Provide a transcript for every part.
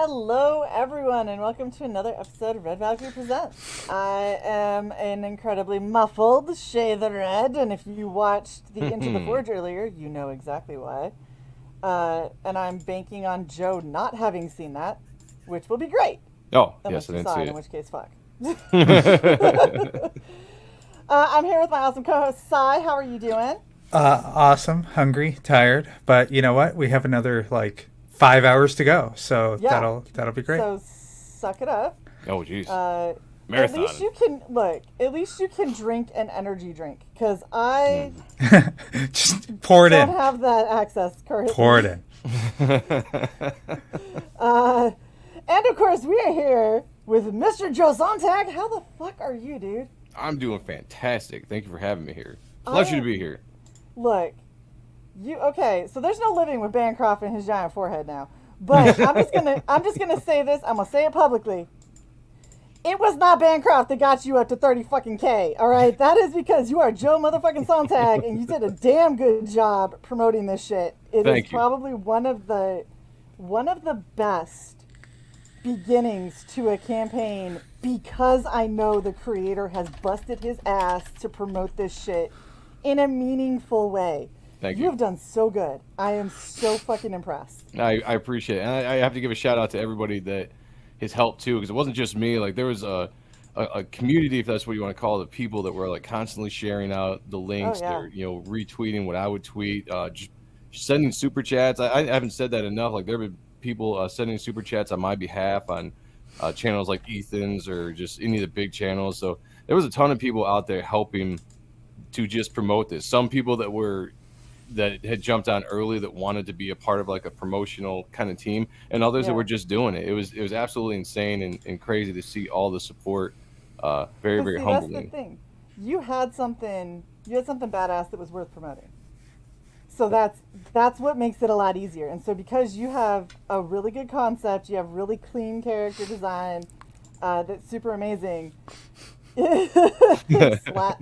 Hello, everyone, and welcome to another episode of Red Valkyrie Presents. I am an incredibly muffled Shae the Red, and if you watched the Into the Forge earlier, you know exactly why. And I'm banking on Joe not having seen that, which will be great. Oh, unless yes, I you didn't saw see it, it. in which case, fuck. I'm here with my awesome co-host, Sci. How are you doing? Awesome, hungry, tired, but you know what? We have another 5 hours to go, so Yeah. that'll be great. So suck it up. Oh, jeez. At Marathon. least you can look. At least you can drink an energy drink, because I Just pour it don't in. have that access currently. Pour it in. And of course, we are here with Mr. Joe Sonntag. How the fuck are you, dude? I'm doing fantastic. Thank you for having me here. Pleasure to be here. Look, okay? So there's no living with Bancroft and his giant forehead now. But I'm just gonna say this. I'm gonna say it publicly. It was not Bancroft that got you up to 30 fucking K, all right? That is because you are Joe motherfucking Sonntag, and you did a damn good job promoting this shit. Thank you. Probably one of the best beginnings to a campaign, because I know the creator has busted his ass to promote this shit in a meaningful way. Thank you. You have done so good. I am so fucking impressed. I appreciate it. And I have to give a shout out to everybody that has helped too, because it wasn't just me. Like, there was a community, if that's what you want to call it, of people that were constantly sharing out the links. yeah. They're retweeting what I would tweet, just sending super chats. I haven't said that enough. Like, there have been people sending super chats on my behalf on channels like Ethan's or just any of the big channels. So there was a ton of people out there helping to just promote this. Some people that had jumped on early that wanted to be a part of a promotional kind of team, and others that were just doing it. It was absolutely insane and crazy to see all the support. Very, very humbling. That's the thing. You had something badass that was worth promoting. So that's what makes it a lot easier. And so because you have a really good concept, you have really clean character design, that's super amazing. Splat.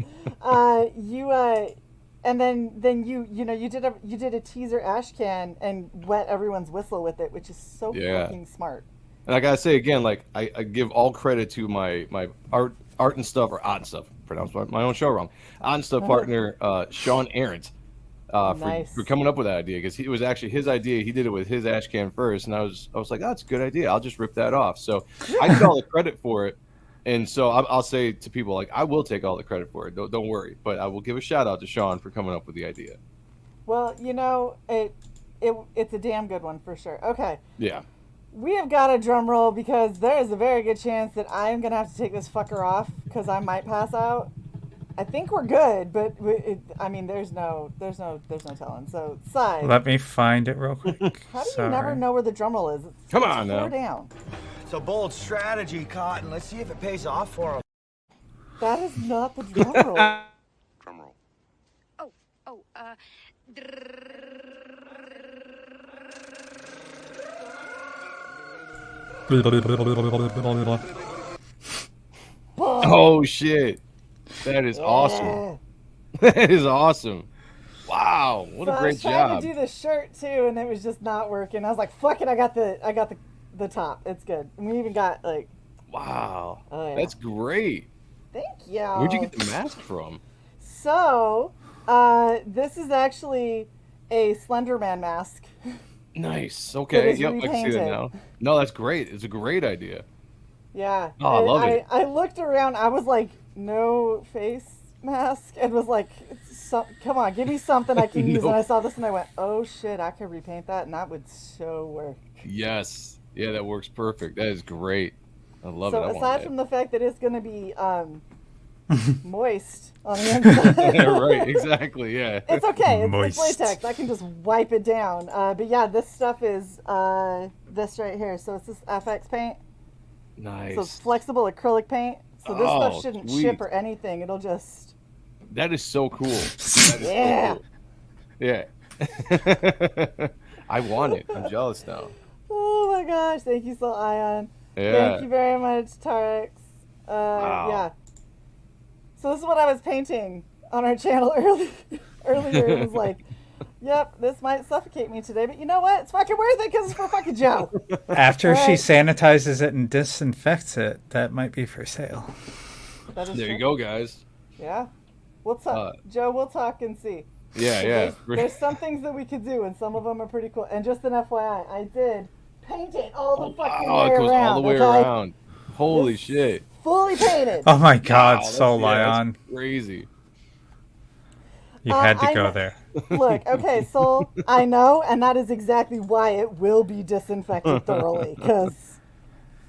And then you did a teaser ash can and wet everyone's whistle with it, which is so fucking smart. And I gotta say again, I give all credit to my art and stuff, or art and stuff, pronounced my own show wrong. Art and stuff partner Sean Arendt for coming up with that idea, because it was actually his idea. He did it with his ash can first, and I was like, oh, that's a good idea. I'll just rip that off. So I get all the credit for it. And so I'll say to people, I will take all the credit for it. Don't worry. But I will give a shout out to Sean for coming up with the idea. Well, it's a damn good one for sure. Okay. Yeah. We have got a drum roll, because there is a very good chance that I am gonna have to take this fucker off because I might pass out. I think we're good, but there's no telling. So, Sci, Let me find it real quick. how do you never know where the drum roll is? Come on now. Down. It's a bold strategy, Cotton. Let's see if it pays off for him. That is not the drum roll. Drum roll. Oh shit! That is awesome. That is awesome. Wow, what a great job! I was trying to do the shirt too, and it was just not working. I was like, "Fuck it, I got the top. It's good." And we even got Wow, that's great. Thank you. Where'd you get the mask from? So, this is actually a Slenderman Mask. Nice. Okay. That is Yep, I can see that now. No, that's great. It's a great idea. Yeah. Oh, I love it. I looked around. I was like, no face mask, and was like, come on, give me something I can use. And I saw this, and I went, oh shit, I could repaint that, and that would so work. Yes. Yeah, that works perfect. That is great. I love it. So I want aside that. from the fact that it's going to be moist on the inside. Yeah, right. Exactly. Yeah. It's okay. It's Moist. latex. I can just wipe it down. But yeah, this stuff is this right here. So it's this FX paint. Nice. So it's flexible acrylic paint. So this stuff shouldn't sweet. ship or anything. It'll just... That is so cool. That is Yeah. So cool. Yeah. I want it. I'm jealous now. Oh my gosh. Thank you, Soul Ion. Yeah. Thank you very much, Tarex. Wow. Yeah. So this is what I was painting on our channel earlier. It was like, Yep, this might suffocate me today, but you know what? It's fucking worth it because it's for fucking Joe. After she Right. sanitizes it and disinfects it, that might be for sale. That is There true. you go, guys. Yeah. We'll talk. Joe, we'll talk and see. Yeah. There's some things that we could do, and some of them are pretty cool. And just an FYI, I did paint it all the fucking Oh, way it goes around. all the way okay? around. Holy It's shit. Fully painted. Oh my God, Wow, Soul that's Lion. crazy. You had to I go know- there. Look, okay, Soul, I know, and that is exactly why it will be disinfected thoroughly, because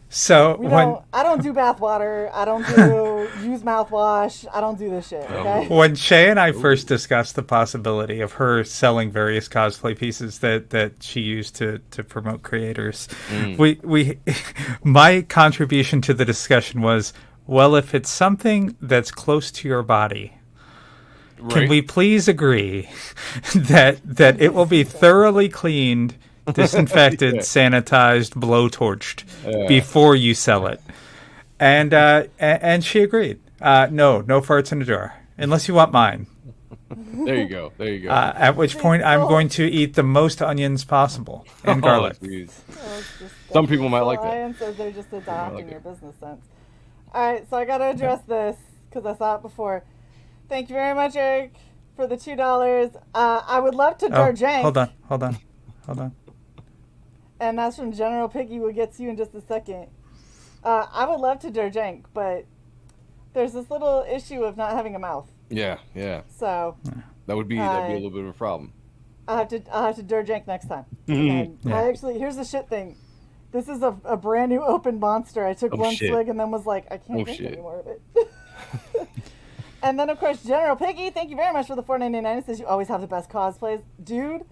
So I don't do bath water, I don't do use mouthwash, I don't do this shit, okay? when Shae and I first discussed the possibility of her selling various cosplay pieces that she used to promote creators, we my contribution to the discussion was, well, if it's something that's close to your body, can Right? we please agree that it will be thoroughly cleaned, disinfected, sanitized, blowtorched before you sell it? And she agreed. No farts in a jar, unless you want mine. There you go. There you go. At which point I'm going to eat the most onions possible and garlic. Oh, jeez. So it's just- Some people might like that. Lion says they're just adopting like your it. business sense. Alright, so I gotta address this, because I saw it before. Thank you very much, Eric, for the $2. I would love to Oh, Darjank. hold on. And that's from General Piggy. We'll get to you in just a second. I would love to Darjank, but there's this little issue of not having a mouth. Yeah. So That'd be a little bit of a problem. I'll have to Darjank next time. Mm-hmm. And I actually, here's the shit thing. This is a brand new open monster. I took one shit. swig and then was like, I can't Oh, drink shit. any more of it. And then, of course, General Piggy, thank you very much for the $4.99. It says you always have the best cosplays. Dude,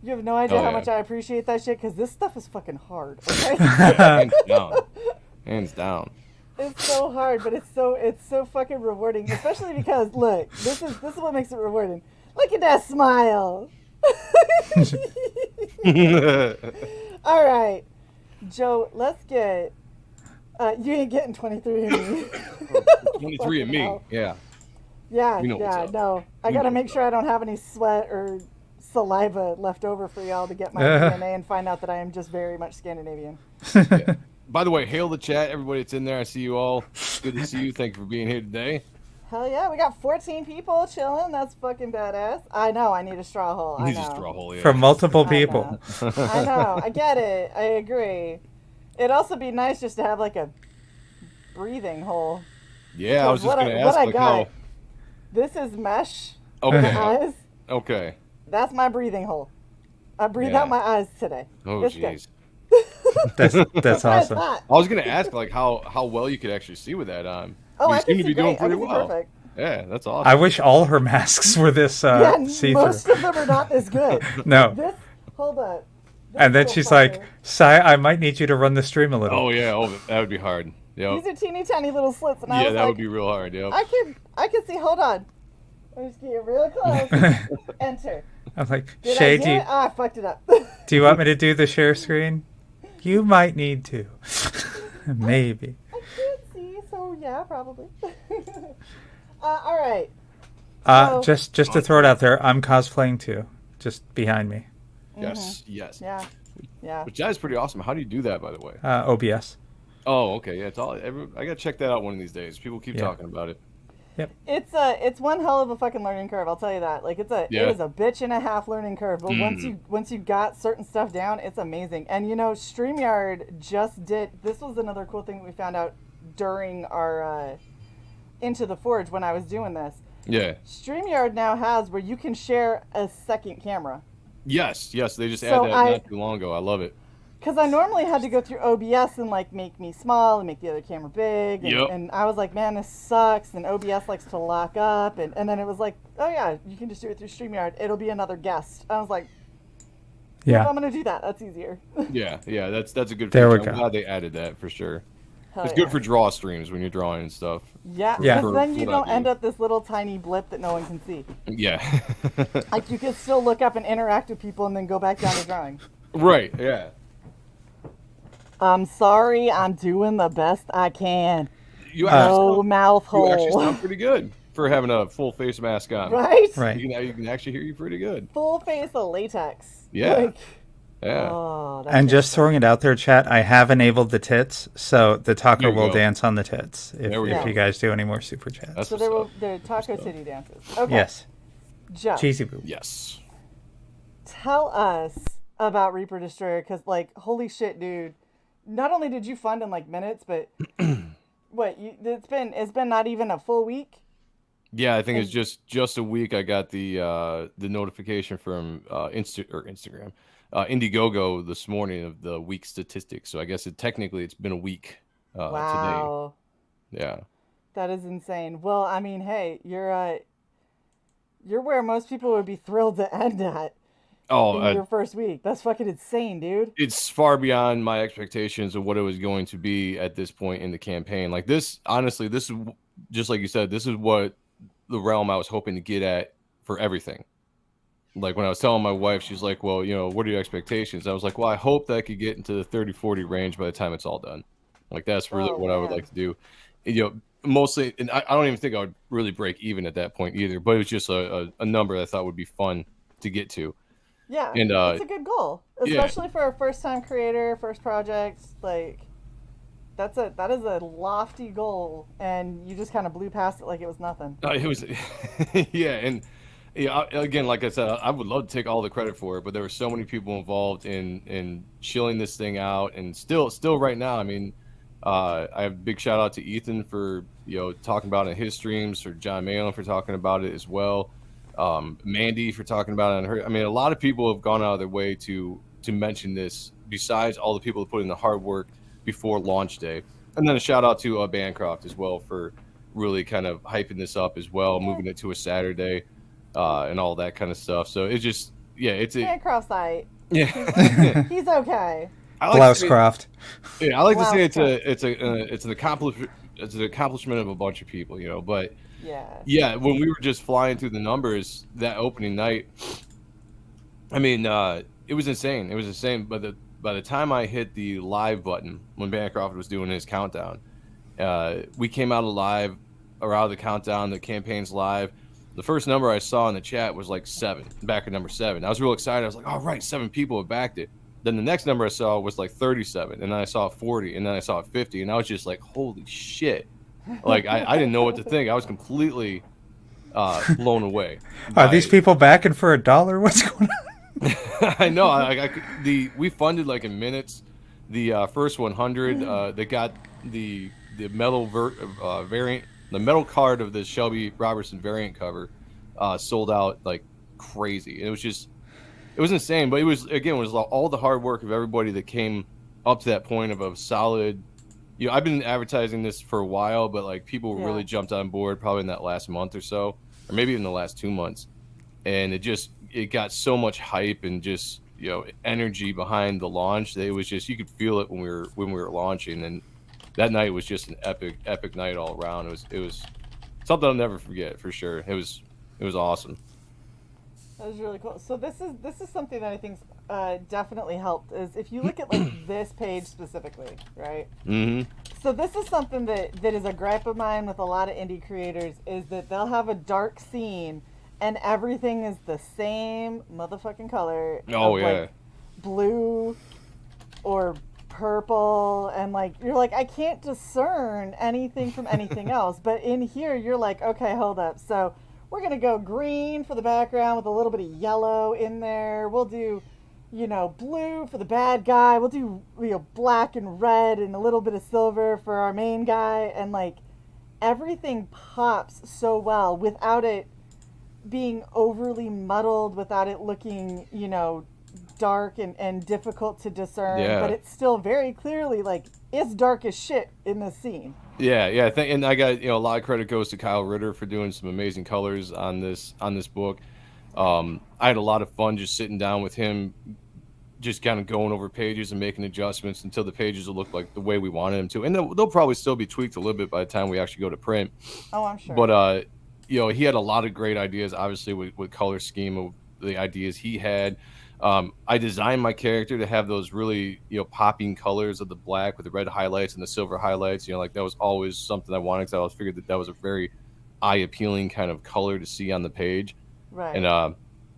you have no idea Oh, how yeah. much I appreciate that shit, because this stuff is fucking hard, okay? Hands down. Hands down. It's so hard, but it's so fucking rewarding, especially because, look, this is what makes it rewarding. Look at that smile. All right, Joe, let's get. You ain't getting 23 of me. 23 and me. Yeah. Yeah, We know what's yeah, up. no. I We gotta know make what's sure I don't have any sweat or saliva left over for y'all to get my DNA and find out that I am just very much Scandinavian. By the way, hail the chat, everybody that's in there. I see you all. Good to see you. Thank you for being here today. Hell yeah, we got 14 people chilling. That's fucking badass. I know, I need a straw hole. I He's know. just draw hole. Yeah. From multiple I people. I know, I get it. I agree. It'd also be nice just to have like a breathing hole. Yeah, I was just What I- gonna what ask I like got- how. This is mesh Okay. for eyes. Okay. That's my breathing hole. I breathe Yeah. out my eyes today. Oh It's good. jeez. That's It's awesome. hot. I was gonna ask like how well you could actually see with that on. Oh, you I seem can to see be doing great. I pretty can see well. perfect. Yeah, that's awesome. I wish all her masks were this Yeah, see-through. most of them are not this good. No. This, hold up. This And then little she's fucker. like, Sai, I might need you to run the stream a little. Oh yeah. Oh, that would be hard. Yep. These are teeny tiny little slits, and I Yeah, was that like, would be real hard. Yep. I can see. Hold on. Let me just get real close. Enter. I'm like, Did I Shae, do do you, it? Ah, I fucked it up. do you want me to do the share screen? You might need to. Maybe. I can't see, so yeah, probably. All right. So- Just to throw it out there, I'm cosplaying too. Just behind me. Yes. Yes. Yeah. Yeah. Which that is pretty awesome. How do you do that, by the way? OBS. Oh, okay. Yeah, it's all. I gotta check that out one of these days. People keep Yeah. talking about it. It's one hell of a fucking learning curve. I'll tell you that. Like it Yeah. is a bitch and a half learning curve. But once you got certain stuff down, it's amazing. And you know, StreamYard just did. This was another cool thing that we found out during our Into the Forge when I was doing this. Yeah. StreamYard now has where you can share a second camera. Yes. Yes. They just So added that not too long ago. I love it. Because I normally had to go through OBS and like make me small and make the other camera big. And, Yep. and I was like, man, this sucks. And OBS likes to lock up. And then it was like, oh yeah, you can just do it through StreamYard. It'll be another guest. I was like, Yeah. I'm going to do that. That's easier. Yeah. Yeah. That's a good. There we feature. I'm go. glad they added that for sure. Hell It's yeah. good for draw streams when you're drawing and stuff. Yeah, Yeah. because then For you what don't I do. end up this little tiny blip that no one can see. Yeah. Like you can still look up and interact with people and then go back down to drawing. Right. Yeah. I'm sorry, I'm doing the best I can. You No mouth you actually hole. sound pretty good. for having a full face mask on. Right? Right. You can actually hear you pretty good. Full face of latex. Yeah. Like, Yeah. oh, that's And good. just throwing it out there, chat, I have enabled the tits, so the taco There you will go. dance on the tits if There we go. you guys do any more super chats. That's So what's up. there are taco titty dances. Okay. Yes. Joe, Cheesy boo. Yes. tell us about Reaper Destroyer, because, like, holy shit, dude. Not only did you fund in, like, minutes, but it's been not even a full week? Yeah, I think it's just a week. I got the notification from Instagram, Indiegogo this morning of the week statistics. So I guess technically it's been a week Wow. today. Yeah. That is insane. Well, I mean, hey, you're where most people would be thrilled to end at in your first week. That's fucking insane, dude. It's far beyond my expectations of what it was going to be at this point in the campaign. Like this, honestly, this is just like you said. This is what the realm I was hoping to get at for everything. Like when I was telling my wife, she's like, well, what are your expectations? I was like, well, I hope that I could get into the 30-40 range by the time it's all done. Like that's really what I would like to do. Mostly, and I don't even think I would really break even at that point either, but it was just a number that I thought would be fun to get to. Yeah, and it's a good goal, especially for a first-time creator, first project. Like, that is a lofty goal, and you just kind of blew past it like it was nothing. It was, yeah, and again, like I said, I would love to take all the credit for it, but there were so many people involved in chilling this thing out, and still right now, I mean, I have a big shout out to Ethan for talking about it in his streams, for John Malin for talking about it as well. Mandy for talking about it on her. I mean, a lot of people have gone out of their way to mention this, besides all the people that put in the hard work before launch day. And then a shout out to Bancroft as well for really kind of hyping this up as well, moving it to a Saturday, and all that kind of stuff. So it's just, it's a Bancroft's site. yeah. He's okay. Blousecroft. Yeah, I like to say it's an accomplishment of a bunch of people, but. Yeah, when we were just flying through the numbers that opening night, I mean, it was insane. It was insane. But by the time I hit the live button when Bancroft was doing his countdown, we came out of the countdown. The campaign's live. The first number I saw in the chat was like 7, back at number 7. I was real excited. I was like, "All right, 7 people have backed it." Then the next number I saw was like 37, and then I saw 40, and then I saw 50, and I was just like, "Holy shit!" Like I didn't know what to think. I was completely blown away. Are these people backing for $1? What's going on? I know. We funded like in minutes. The first 100, they got the metal variant, the metal card of the Shelby Robertson variant cover sold out like crazy. It was insane. But it was all the hard work of everybody that came up to that point of a solid. I've been advertising this for a while, but like people really jumped on board probably in that last month or so, or maybe even the last 2 months, and it got so much hype and just energy behind the launch that it was just, you could feel it when we were launching, and that night was just an epic night all around. It was something I'll never forget for sure. It was awesome. That was really cool. So this is something that I think definitely helped, is if you look at like this page specifically, right? Mm-hmm. So this is something that is a gripe of mine with a lot of indie creators, is that they'll have a dark scene and everything is the same motherfucking color. Oh, yeah. Like blue or purple, and like you're like, I can't discern anything from anything else. But in here you're like, okay, hold up. So we're going to go green for the background with a little bit of yellow in there. We'll do, blue for the bad guy. We'll do, black and red and a little bit of silver for our main guy. And, like, everything pops so well without it being overly muddled, without it looking, dark and difficult to discern. Yeah. But it's still very clearly, like, it's dark as shit in this scene. Yeah. And I got a lot of credit goes to Kyle Ritter for doing some amazing colors on this book. I had a lot of fun just sitting down with him, just kind of going over pages and making adjustments until the pages will look like the way we wanted them to. And they'll probably still be tweaked a little bit by the time we actually go to print. Oh, I'm sure. But he had a lot of great ideas, obviously with color scheme of the ideas he had. I designed my character to have those really, popping colors of the black with the red highlights and the silver highlights. Like that was always something I wanted, because I always figured that was a very eye appealing kind of color to see on the page. Right. And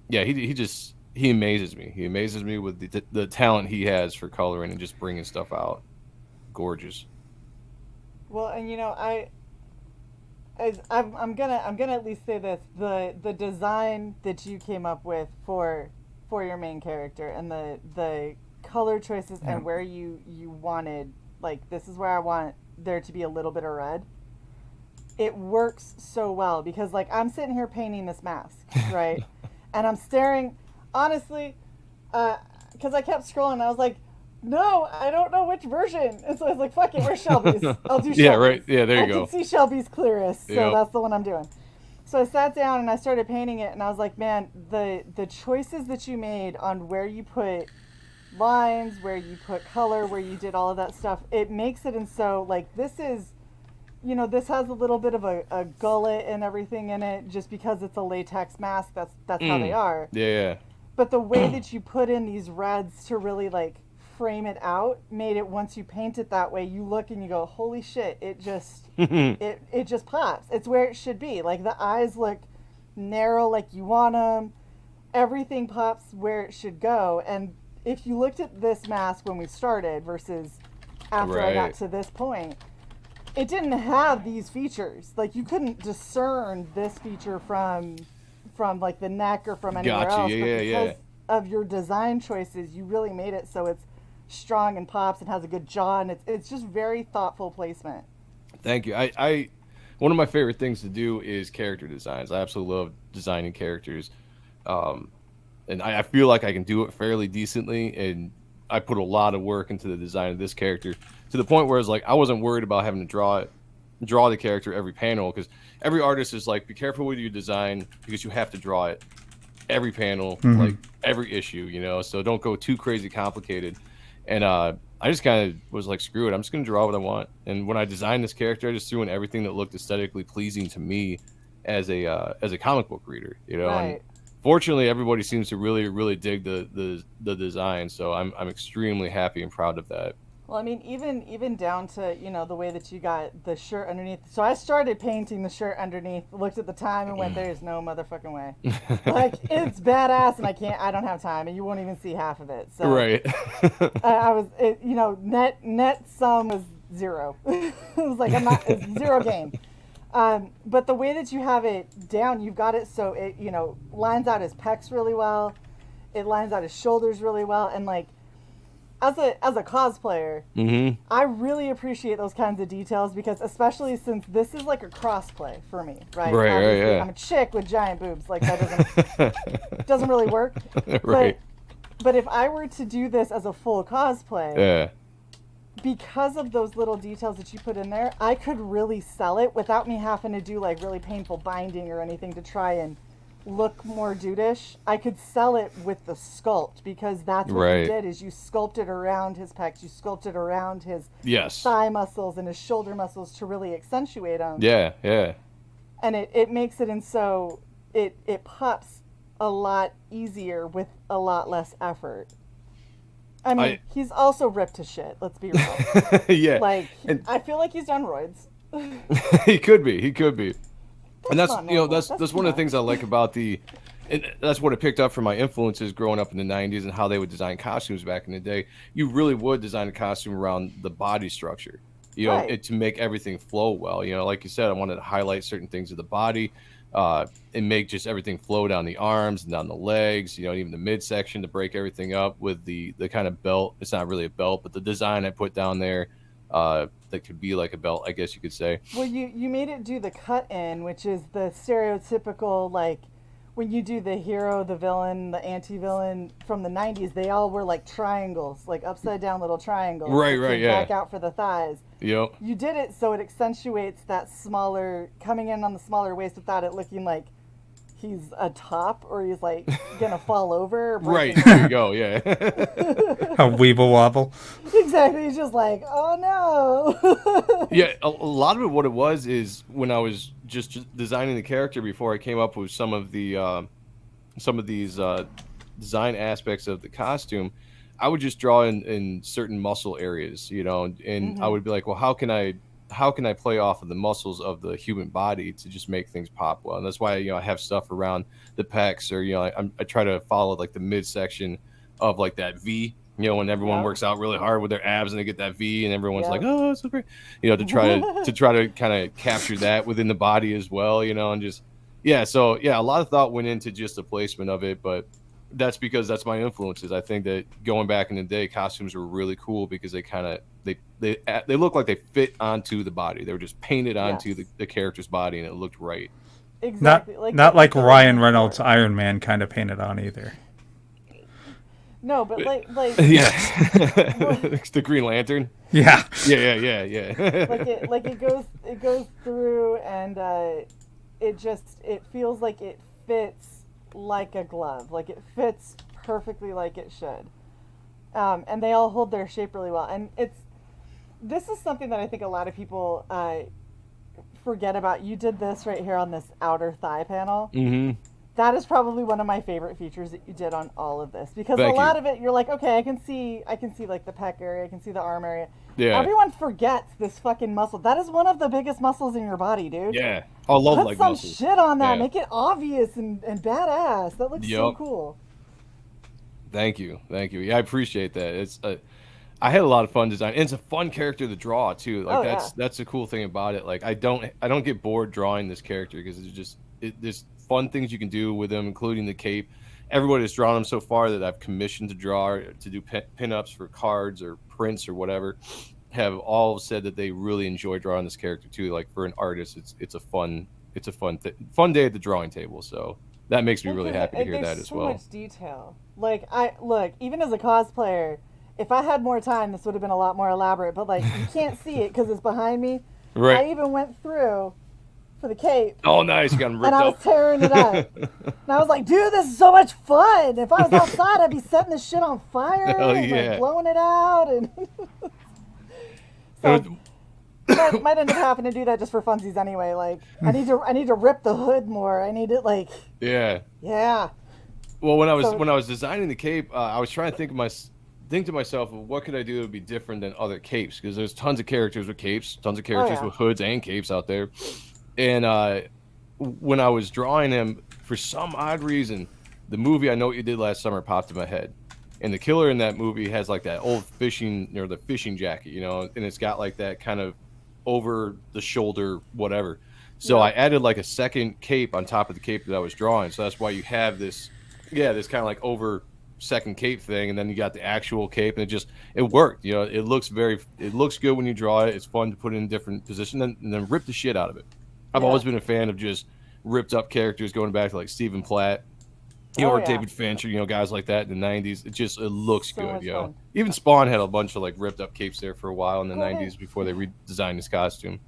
yeah, he amazes me. He amazes me with the talent he has for coloring and just bringing stuff out. Gorgeous. Well, and I'm gonna at least say this: the design that you came up with for your main character and the color choices and where you wanted, like, this is where I want there to be a little bit of red. It works so well because, like, I'm sitting here painting this mask, right? And I'm staring, honestly, because I kept scrolling. And I was like, no, I don't know which version. And so I was like, fuck it, where's Shelby's? I'll do Shelby's. Yeah, right. Yeah, there you go. I can see Shelby's clearest, so Yep. that's the one I'm doing. So I sat down and I started painting it, and I was like, man, the choices that you made on where you put lines, where you put color, where you did all of that stuff, it makes it, and so, like, this is, this has a little bit of a gullet and everything in it just because it's a latex mask. That's how they are. Yeah. But the way that you put in these reds to really, like, frame it out made it, once you paint it that way, you look and you go, holy shit, it just it just pops. It's where it should be. Like, the eyes look narrow like you want them. Everything pops where it should go. And if you looked at this mask when we started versus after I got to this point, it didn't have these features. Like, you couldn't discern this feature from like the neck or from anywhere else. Yeah, but yeah. because of your design choices, you really made it so it's strong and pops and has a good jaw, and it's just very thoughtful placement. Thank you. I one of my favorite things to do is character designs. I absolutely love designing characters, and I feel like I can do it fairly decently. And I put a lot of work into the design of this character to the point where it's like I wasn't worried about having to draw the character every panel, because every artist is like, be careful with your design because you have to draw it every panel, like every issue, so don't go too crazy complicated. And I just kind of was like, screw it, I'm just going to draw what I want. And when I designed this character, I just threw in everything that looked aesthetically pleasing to me as a comic book reader, Right. And fortunately, everybody seems to really, really dig the design. So I'm extremely happy and proud of that. Well, I mean, even down to, the way that you got the shirt underneath. So I started painting the shirt underneath, looked at the time and went, there's no motherfucking way. Like, it's badass, and I don't have time, and you won't even see half of it. So Right. net sum was zero. It was like, it's zero gain. But the way that you have it down, you've got it so it, lines out his pecs really well. It lines out his shoulders really well. And, like, as a cosplayer, I really appreciate those kinds of details, because especially since this is like a crossplay for me, right? Right, yeah. I'm a chick with giant boobs. Like, that doesn't really work. Right. But if I were to do this as a full cosplay, Yeah. because of those little details that you put in there, I could really sell it without me having to do, like, really painful binding or anything to try and look more dudeish. I could sell it with the sculpt, because that's what you did, is you sculpted around his pecs, you sculpted around his thigh muscles and his shoulder muscles to really accentuate them. Yeah. And it makes it, and so it pops a lot easier with a lot less effort. I mean, he's also ripped to shit, let's be real. Yeah. Like, I feel like he's done roids. He could be. And that's that's one of the things I like about and that's what I picked up from my influences growing up in the 90s and how they would design costumes back in the day. You really would design a costume around the body structure, to make everything flow well. Like you said, I wanted to highlight certain things of the body, and make just everything flow down the arms and down the legs, even the midsection, to break everything up with the kind of belt. It's not really a belt, but the design I put down there, that could be like a belt, I guess you could say. Well, you made it do the cut in, which is the stereotypical, like, when you do the hero, the villain, the anti-villain from the 90s, they all were like triangles, like upside down little triangles. Right, yeah. Back out for the thighs. Yep. You did it so it accentuates that smaller, coming in on the smaller waist without it looking like he's a top or he's like gonna fall over. Or right, there you go, yeah. A weeble wobble. Exactly, he's just like, oh no. Yeah, a lot of it, what it was, is when I was just designing the character before I came up with some of these design aspects of the costume, I would just draw in certain muscle areas, and I would be like, well, how can I how can I play off of the muscles of the human body to just make things pop well? And that's why, I have stuff around the pecs, or, I try to follow like the midsection of like that V, when everyone works out really hard with their abs and they get that V and everyone's like, oh, it's so great, to try to kind of capture that within the body as well, and just, so a lot of thought went into just the placement of it, but that's because that's my influences. I think that going back in the day, costumes were really cool because they kind of they look like they fit onto the body. They were just painted onto the character's body, and it looked right. Exactly. Not like Ryan Reynolds' Iron Man kind of painted on either. No, but like yeah, the Green Lantern. Yeah. like it goes through, and it feels like it fits like a glove. Like it fits perfectly like it should. And they all hold their shape really well. And this is something that I think a lot of people forget about. You did this right here on this outer thigh panel. Mm-hmm. That is probably one of my favorite features that you did on all of this, because a lot of it, you're like, okay, I can see like the pec area, I can see the arm area. Yeah. Everyone forgets this fucking muscle. That is one of the biggest muscles in your body, dude. Yeah. I love like muscles. Put some shit on that. Yeah. Make it obvious and badass. That looks so cool. Thank you. Yeah, I appreciate that. It's I had a lot of fun design. And it's a fun character to draw too. Like that's the cool thing about it. Like I don't get bored drawing this character because there's fun things you can do with him, including the cape. Everybody has drawn him so far that I've commissioned to draw, to do pinups for cards or prints or whatever, have all said that they really enjoy drawing this character too. Like for an artist, it's a fun fun day at the drawing table. So that makes me really happy to hear that as well. There's so much detail. Like even as a cosplayer, if I had more time, this would have been a lot more elaborate. But like you can't see it because it's behind me. Right. I even went through for the cape. Oh, nice. You got them ripped up. And I was tearing it up. And I was like, dude, this is so much fun. If I was outside, I'd be setting this shit on fire and like, blowing it out. And so might end up having to do that just for funsies anyway. Like, I need to rip the hood more. I need it like. Yeah. Yeah. Well, when I was designing the cape, I was trying to think to myself, well, what could I do to be different than other capes? Because there's tons of characters with capes, tons of characters with hoods and capes out there. And when I was drawing him, for some odd reason, the movie I Know What You Did Last Summer popped in my head. And the killer in that movie has like that old fishing jacket, and it's got like that kind of over the shoulder, whatever. So I added like a second cape on top of the cape that I was drawing. So that's why you have this kind of like over second cape thing, and then you got the actual cape, and it worked. It looks good when you draw it. It's fun to put it in different positions and then rip the shit out of it. I've always been a fan of just ripped up characters, going back to like Stephen Platt, or David Fincher, guys like that in the 90s. It looks so good, fun. Even Spawn had a bunch of like ripped up capes there for a while in the 90s before they redesigned his costume.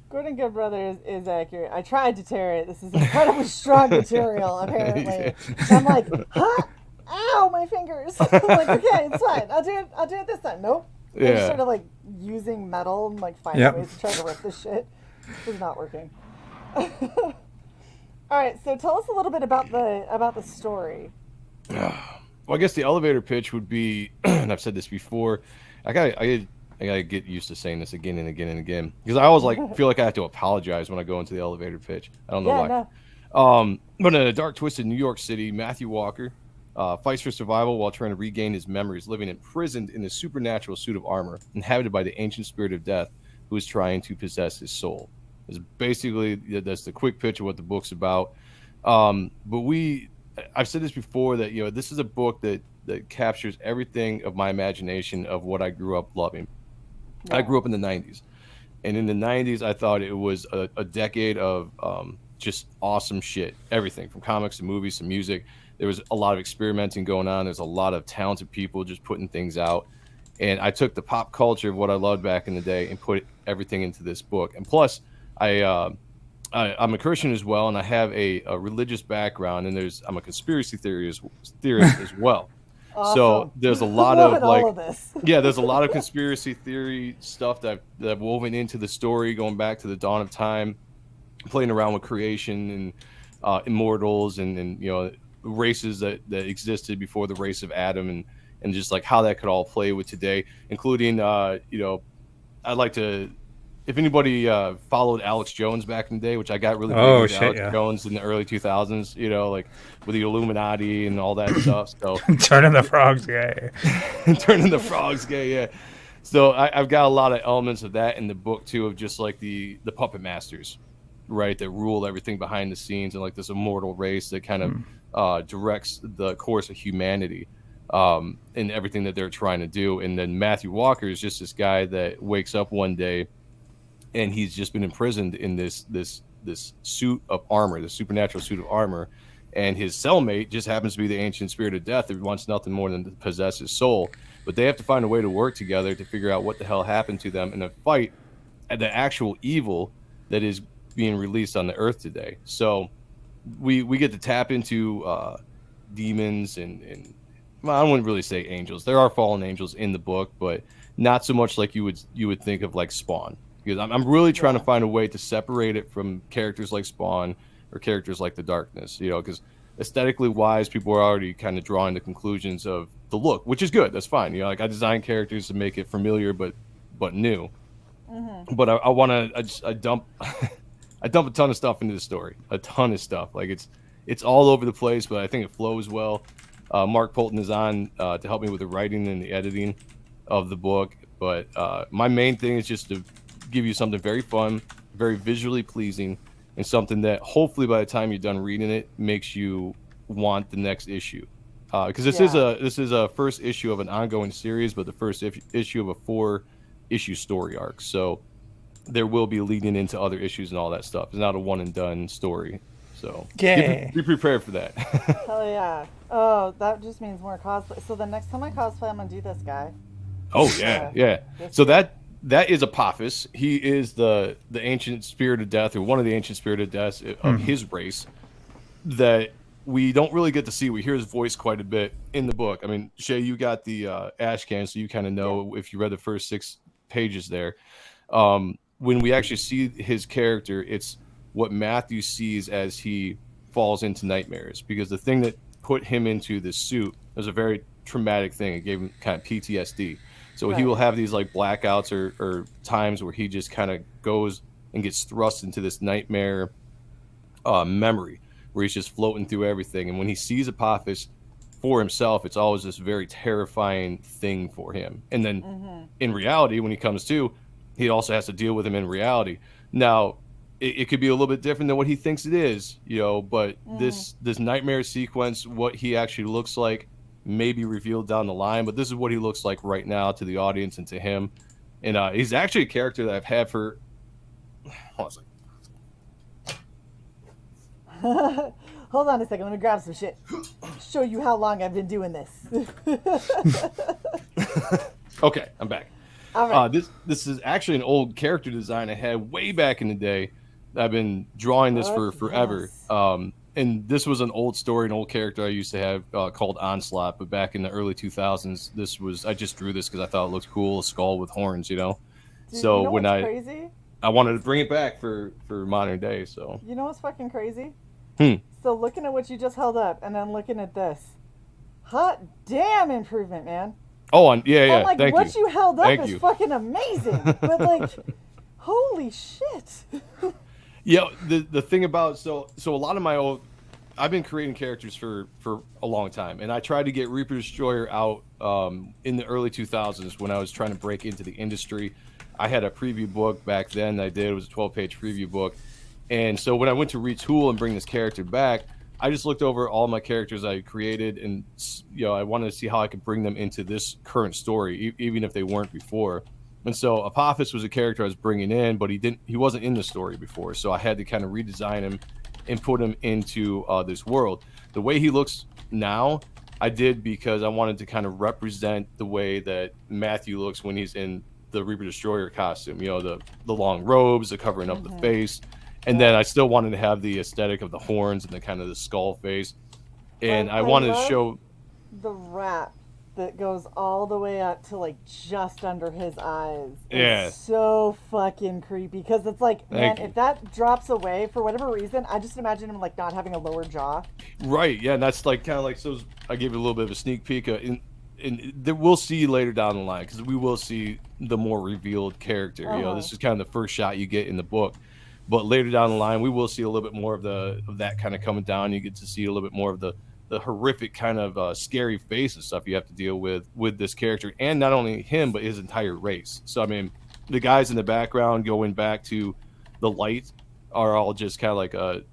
Gordon Goodbrother is accurate. I tried to tear it. This is incredibly strong material, apparently. I'm like, huh? Ow, my fingers. I'm like, okay, it's fine. I'll do it this time. Nope. Yeah. I just started like using metal and like finding ways to try to rip this shit. It's not working. All right, so tell us a little bit about the story. Well, I guess the elevator pitch would be, and I've said this before, I gotta get used to saying this again and again and again, because I always feel like I have to apologize when I go into the elevator pitch. I don't know why. No. But in a dark, twisted New York City, Matthew Walker fights for survival while trying to regain his memories, living imprisoned in a supernatural suit of armor, inhabited by the ancient spirit of death, who is trying to possess his soul. That's the quick pitch of what the book's about. But I've said this before, that this is a book that captures everything of my imagination of what I grew up loving. Yeah. I grew up in the 90s, and in the 90s I thought it was a decade of just awesome shit. Everything from comics to movies to music. There was a lot of experimenting going on. There's a lot of talented people just putting things out. And I took the pop culture of what I loved back in the day and put everything into this book. And plus, I'm a Christian as well, and I have a religious background, and I'm a conspiracy theorist as well. Awesome. So there's a lot of there's a lot of conspiracy theory stuff that I've woven into the story, going back to the dawn of time, playing around with creation and immortals and races that existed before the race of Adam, and just like how that could all play with today, including I'd like to. if anybody followed Alex Jones back in the day, which I got really big Oh, with shit, Alex yeah. Jones in the early 2000s, you know, like with the Illuminati and all that stuff. So Turning the frogs gay. turning the frogs gay, yeah. So I've got a lot of elements of that in the book too, of just like the puppet masters, right, that rule everything behind the scenes, and like this immortal race that kind of directs the course of humanity in everything that they're trying to do. And then Matthew Walker is just this guy that wakes up one day and he's just been imprisoned in this suit of armor, the supernatural suit of armor, and his cellmate just happens to be the ancient spirit of death that wants nothing more than to possess his soul. But they have to find a way to work together to figure out what the hell happened to them in a fight at the actual evil that is being released on the earth today. So we get to tap into demons and well, I wouldn't really say angels. There are fallen angels in the book, but not so much like you would think of like Spawn. Because I'm really trying to find a way to separate it from characters like Spawn or characters like the Darkness, you know, because aesthetically wise, people are already kind of drawing the conclusions of the look, which is good. That's fine. You know, like I design characters to make it familiar but new. Mm-hmm. But I want to I dump I dump a ton of stuff into the story, a ton of stuff. Like it's all over the place, but I think it flows well. Mark Polton is on to help me with the writing and the editing of the book. But my main thing is just to give you something very fun, very visually pleasing, and something that hopefully by the time you're done reading it makes you want the next issue. Because this is a first issue of an ongoing series, but the first issue of a 4-issue story arc. So there will be leading into other issues and all that stuff. It's not a one and done story. So be prepared for that. Hell yeah. Oh, that just means more cosplay. So the next time I cosplay, I'm gonna do this guy. Oh yeah. So that is Apophis. He is the ancient spirit of death, or one of the ancient spirit of death of his race that we don't really get to see. We hear his voice quite a bit in the book. I mean, Shae, you got the Ashcan, so you kind of know if you read the first 6 pages there. When we actually see his character, it's what Matthew sees as he falls into nightmares, because the thing that put him into this suit was a very traumatic thing. It gave him kind of PTSD. So he will have these like blackouts or times where he just kind of goes and gets thrust into this nightmare memory where he's just floating through everything. And when he sees Apophis for himself, it's always this very terrifying thing for him. And then in reality, when he comes to, he also has to deal with him in reality. Now, it could be a little bit different than what he thinks it is, you know, but this nightmare sequence, what he actually looks like, may be revealed down the line, but this is what he looks like right now to the audience and to him. And he's actually a character that I've had for hold on a second, let me grab some shit. Show you how long I've been doing this. Okay, I'm back. All right. This is actually an old character design I had way back in the day. I've been drawing this for forever. Yes. And this was an old story, an old character I used to have called Onslaught. But back in the early 2000s, I just drew this because I thought it looked cool, a skull with horns, you know. Dude, So you know when what's crazy? I wanted to bring it back for modern day. So You know what's fucking crazy? So looking at what you just held up and then looking at this, hot damn improvement, man. Oh, yeah. I'm like, Thank what you held up Thank is you. fucking amazing. But like, holy shit. Yeah, the thing about so a lot of my old, I've been creating characters for a long time, and I tried to get Reaper Destroyer out in the early 2000s when I was trying to break into the industry. I had a preview book back then that I did. It was a 12-page preview book, and so when I went to retool and bring this character back, I just looked over all my characters I created, and you know, I wanted to see how I could bring them into this current story, even if they weren't before. And so Apophis was a character I was bringing in, but he wasn't in the story before, so I had to kind of redesign him and put him into this world. The way he looks now, I did because I wanted to kind of represent the way that Matthew looks when he's in the Reaper Destroyer costume. You know, the long robes, the covering up the face, and then I still wanted to have the aesthetic of the horns and the kind of the skull face. And I wanted to show the wrap that goes all the way up to like just under his eyes. Yeah. It's so fucking creepy because it's like, man, if that drops away for whatever reason, I just imagine him like not having a lower jaw. Right. Yeah. And that's like kind of like, so I gave you a little bit of a sneak peek. and we'll see later down the line, because we will see the more revealed character. You know, this is kind of the first shot you get in the book, but later down the line we will see a little bit more of that kind of coming down. You get to see a little bit more of the horrific kind of scary face and stuff you have to deal with this character, and not only him but his entire race. So I mean, the guys in the background going back to the light are all just kind of like a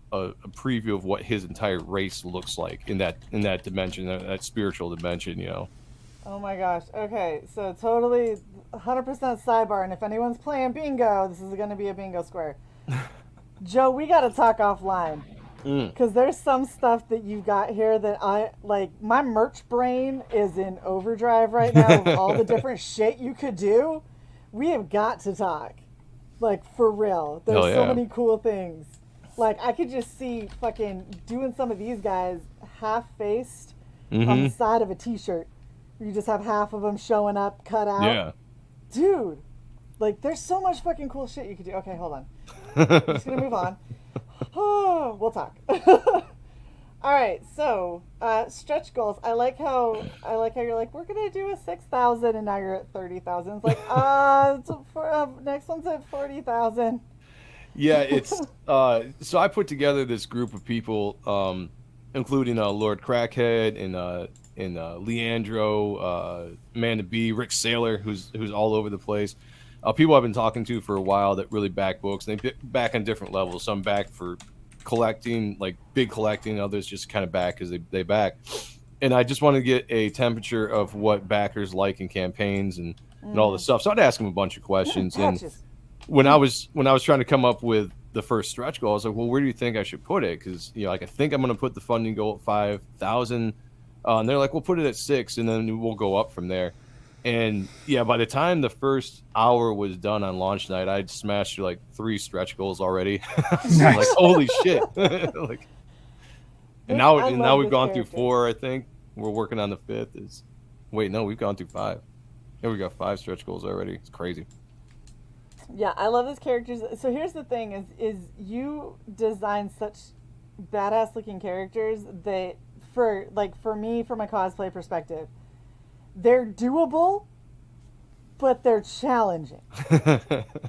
preview of what his entire race looks like in that dimension, that spiritual dimension, you know. Oh my gosh. Okay, so totally 100% sidebar, and if anyone's playing bingo, this is going to be a bingo square. Joe, we got to talk offline, because there's some stuff that you got here that I like. My merch brain is in overdrive right now with all the different shit you could do. We have got to talk, like, for real. There's so many cool things. Like, I could just see fucking doing some of these guys half-faced on the side of a t-shirt. You just have half of them showing up, cut out. Yeah. Dude, like, there's so much fucking cool shit you could do. Okay, hold on. I'm just gonna move on. Oh, we'll talk. All right, so stretch goals. I like how you're like, we're gonna do a 6,000, and now you're at 30,000. It's like, next one's at 40,000. Yeah, it's so I put together this group of people, including Lord Crackhead and Leandro, Amanda B, Rick Saylor, who's all over the place. People I've been talking to for a while that really back books. And they back on different levels. Some back for collecting, like big collecting. Others just kind of back because they back. And I just wanted to get a temperature of what backers like in campaigns and all this stuff. So I'd ask them a bunch of questions. And when I was trying to come up with the first stretch goal, I was like, well, where do you think I should put it? Because, you know, like, I think I'm going to put the funding goal at 5,000. And they're like, we'll put it at 6, and then we'll go up from there. And yeah, by the time the first hour was done on launch night, I'd smashed through like 3 stretch goals already. So like, holy shit! Like, and now we've gone through 4. I think we're working on the 5th. Wait, no, we've gone through 5. Yeah, we got 5 stretch goals already. It's crazy. Yeah, I love those characters. So here's the thing: is you design such badass looking characters that for me, from a cosplay perspective, they're doable, but they're challenging.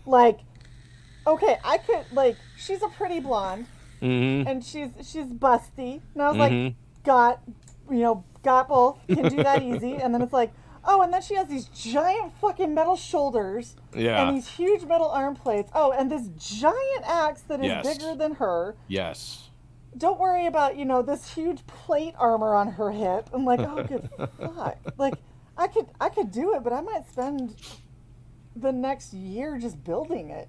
Like, okay, I could, like, she's a pretty blonde, and she's busty, and I was like, got both, can do that easy. And then it's like, oh, and then she has these giant fucking metal shoulders, and these huge metal arm plates. Oh, and this giant axe that is bigger than her. Yes. Don't worry about, this huge plate armor on her hip. I'm like, oh, good fuck. Like, I could do it, but I might spend the next year just building it.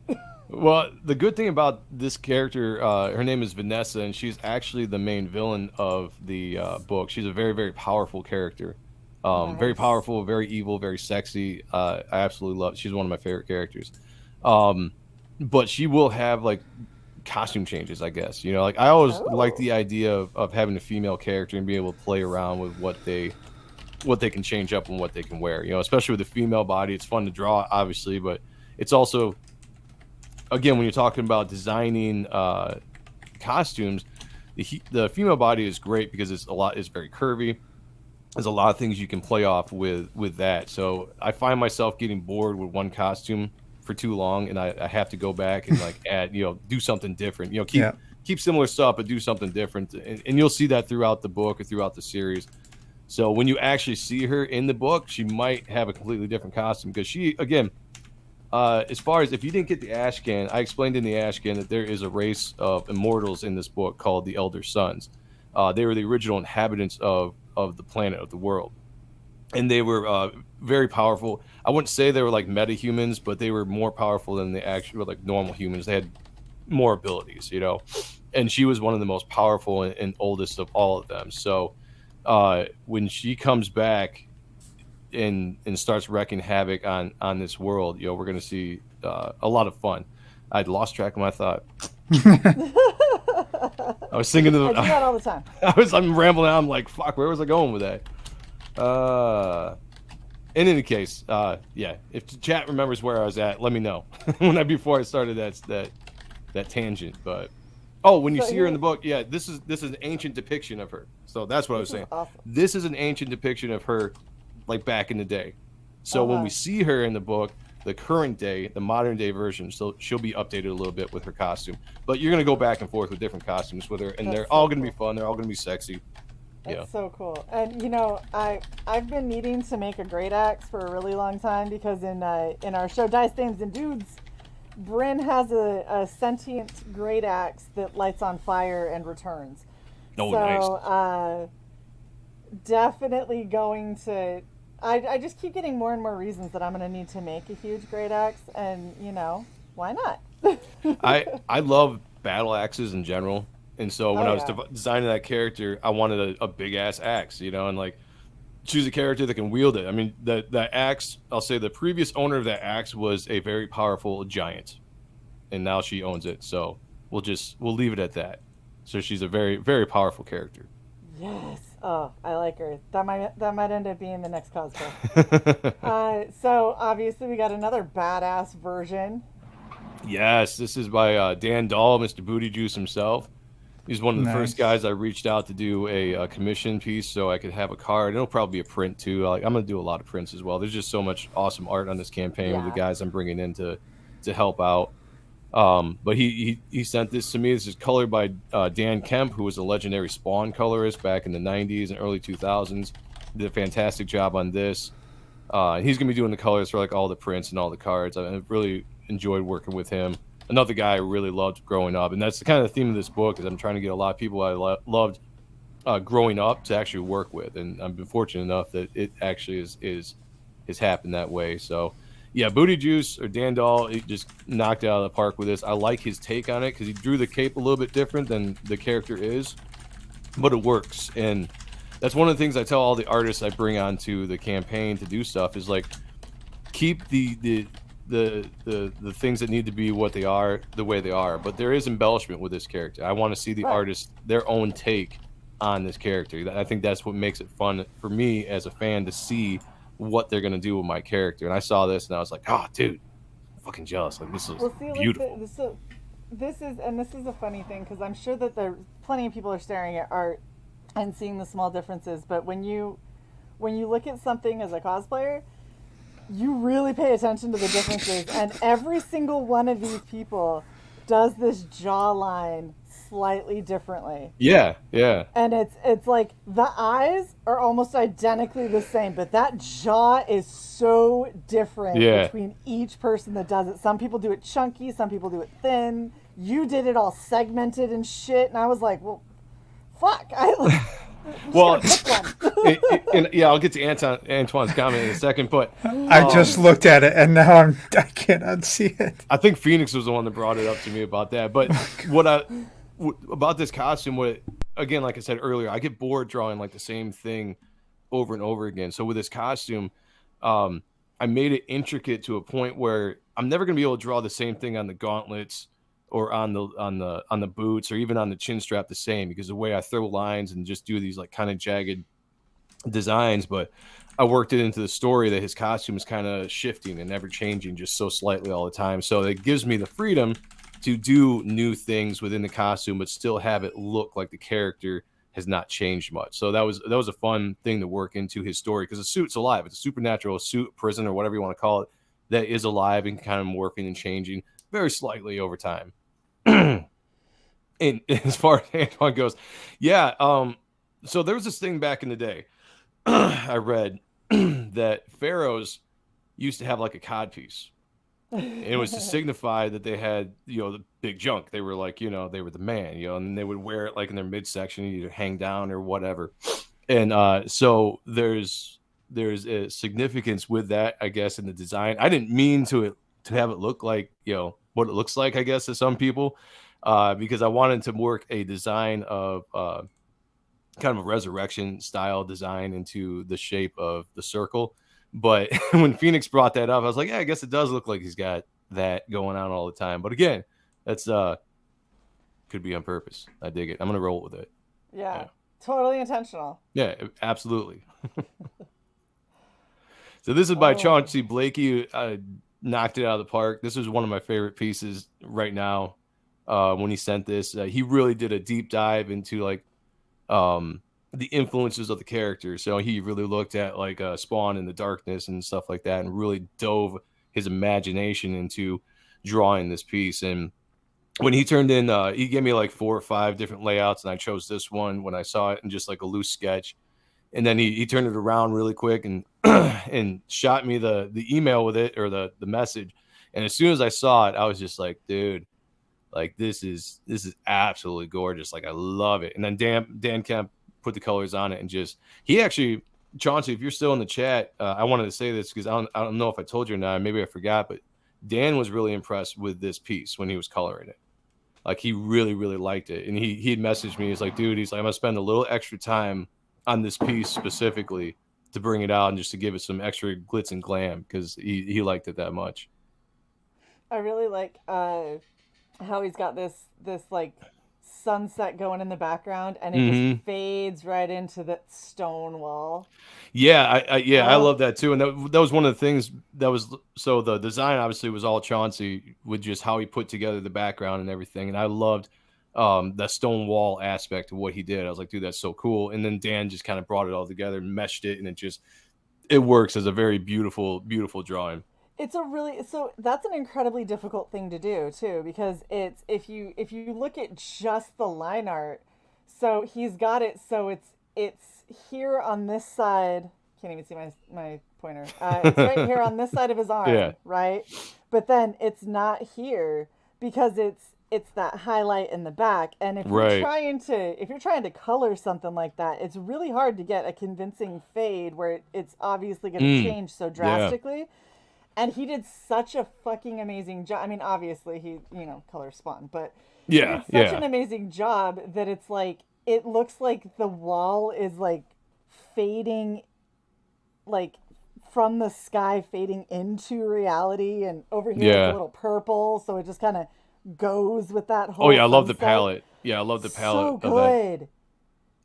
Well, the good thing about this character, her name is Vanessa, and she's actually the main villain of the book. She's a very, very powerful character. Nice. Very powerful, very evil, very sexy. I absolutely love it. She's one of my favorite characters. But she will have, like, costume changes, I guess. Like, I always like the idea of having a female character and being able to play around with what they can change up and what they can wear, especially with the female body. It's fun to draw, obviously, but it's also, again, when you're talking about designing costumes, the female body is great because it's very curvy. There's a lot of things you can play off with that. So I find myself getting bored with one costume for too long, and I have to go back and, like, add, do something different. Keep similar stuff, but do something different. And you'll see that throughout the book or throughout the series. So when you actually see her in the book, she might have a completely different costume, because she, again, as far as if you didn't get the Ashcan, I explained in the Ashcan that there is a race of immortals in this book called the Elder Sons. They were the original inhabitants of the planet, of the world. And they were very powerful. I wouldn't say they were like meta-humans, but they were more powerful than the actual, like, normal humans. They had more abilities, And she was one of the most powerful and oldest of all of them. So when she comes back and starts wreaking havoc on this world, we're going to see a lot of fun. I'd lost track of my thought. I was thinking of I do that all the time. I'm rambling on. I'm like, fuck, where was I going with that? In any case, if the chat remembers where I was at, let me know before I started that tangent. But when you see her in the book, this is an ancient depiction of her. So that's what I was saying. Awesome. This is an ancient depiction of her like back in the day. So when we see her in the book, the current day, the modern day version, so she'll be updated a little bit with her costume. But you're gonna go back and forth with different costumes with her, and they're all gonna be fun. They're all gonna be sexy. That's so cool. And I've been needing to make a great axe for a really long time because in our show Dice Dames and Dudes, Bryn has a sentient great axe that lights on fire and returns. Oh, nice. Definitely going to. I just keep getting more and more reasons that I'm going to need to make a huge great axe, and why not? I love battle axes in general, and so when I was designing that character, I wanted a big ass axe, and like choose a character that can wield it. I mean, the axe. I'll say the previous owner of that axe was a very powerful giant, and now she owns it. So we'll leave it at that. So she's a very, very powerful character. Yes. Oh, I like her. That might end up being the next cosplay. So obviously we got another badass version. Yes, this is by Dan Dahl, Mr. Booty Juice himself. He's one of the first guys I reached out to do a commission piece so I could have a card. It'll probably be a print too. I'm going to do a lot of prints as well. There's just so much awesome art on this campaign with the guys I'm bringing in to help out. But he sent this to me. This is colored by Dan Kemp, who was a legendary Spawn colorist back in the 90s and early 2000s. Did a fantastic job on this. He's gonna be doing the colors for like all the prints and all the cards. I've really enjoyed working with him. Another guy I really loved growing up, and that's the kind of theme of this book. Is I'm trying to get a lot of people I loved growing up to actually work with, and I've been fortunate enough that it actually has happened that way. So. Yeah, Booty Juice or Dan Dahl, he just knocked it out of the park with this. I like his take on it because he drew the cape a little bit different than the character is, but it works. And that's one of the things I tell all the artists I bring onto the campaign to do stuff is like keep the things that need to be what they are the way they are. But there is embellishment with this character. I want to see the artist their own take on this character. I think that's what makes it fun for me as a fan to see what they're gonna do with my character. And I saw this and I was like, oh dude, I'm fucking jealous. Like this is beautiful. This is a funny thing because I'm sure that there plenty of people are staring at art and seeing the small differences, but when you look at something as a cosplayer, you really pay attention to the differences. And every single one of these people does this jawline slightly differently. Yeah. And it's like the eyes are almost identically the same, but that jaw is so different between each person that does it. Some people do it chunky, some people do it thin. You did it all segmented and shit, and I was like, well, fuck. Well, I'll get to Antoine's comment in a second, but I just looked at it and now I can't unsee it. I think Phoenix was the one that brought it up to me about that. But about this costume, again, like I said earlier, I get bored drawing like the same thing over and over again. So with this costume, I made it intricate to a point where I'm never gonna be able to draw the same thing on the gauntlets or on the boots or even on the chin strap the same, because the way I throw lines and just do these like kind of jagged designs. But I worked it into the story that his costume is kind of shifting and never changing, just so slightly all the time. So it gives me the freedom to do new things within the costume, but still have it look like the character has not changed much. So that was a fun thing to work into his story, because the suit's alive. It's a supernatural suit, prison, or whatever you want to call it, that is alive and kind of morphing and changing very slightly over time. And as far as Antoine goes, so there was this thing back in the day I read that pharaohs used to have like a codpiece. And it was to signify that they had, the big junk. They were like, they were the man, and they would wear it like in their midsection, either hang down or whatever. And so there's a significance with that, I guess, in the design. I didn't mean to have it look like, what it looks like, I guess, to some people, because I wanted to work a design of kind of a resurrection style design into the shape of the circle. But when Phoenix brought that up, I was like, yeah, I guess it does look like he's got that going on all the time. But again, that's could be on purpose. I dig it. I'm gonna roll with it. Yeah. Totally intentional. Yeah, absolutely. So this is by Chauncey Blakey. Knocked it out of the park. This is one of my favorite pieces right now. When he sent this, he really did a deep dive into like the influences of the characters. So he really looked at like Spawn in the Darkness and stuff like that, and really dove his imagination into drawing this piece. And when he turned in, he gave me like 4 or 5 different layouts, and I chose this one when I saw it in just like a loose sketch. And then he turned it around really quick and and shot me the email with it, or the message. And as soon as I saw it, I was just like, dude, like this is absolutely gorgeous. Like I love it. And then Dan Kemp put the colors on it, and just he actually, Chauncey, if you're still in the chat, I wanted to say this because I don't know if I told you or not, maybe I forgot, but Dan was really impressed with this piece when he was coloring it. Like he really, really liked it. And he had messaged me. He's like, dude, he's like, I'm gonna spend a little extra time on this piece specifically to bring it out and just to give it some extra glitz and glam, because he liked it that much. I really like how he's got this like sunset going in the background, and it just fades right into that stone wall. Yeah, I love that too. And that was one of the things that was, so the design obviously was all Chauncey with just how he put together the background and everything. And I loved that stone wall aspect of what he did. I was like, dude, that's so cool. And then Dan just kind of brought it all together, meshed it, and it works as a very beautiful, beautiful drawing. So that's an incredibly difficult thing to do too, because it's if you look at just the line art, so he's got it so it's here on this side. Can't even see my pointer. It's right here on this side of his arm, yeah. Right? But then it's not here because it's that highlight in the back. And if you're trying to color something like that, it's really hard to get a convincing fade where it's obviously going to change so drastically. Yeah. And he did such a fucking amazing job. I mean, obviously he, color Spawn, but he did such an amazing job that it's like, it looks like the wall is like fading, like from the sky fading into reality, and over here it's a little purple, so it just kind of goes with that whole. Oh yeah, I love the palette. Yeah, I love the palette. So good.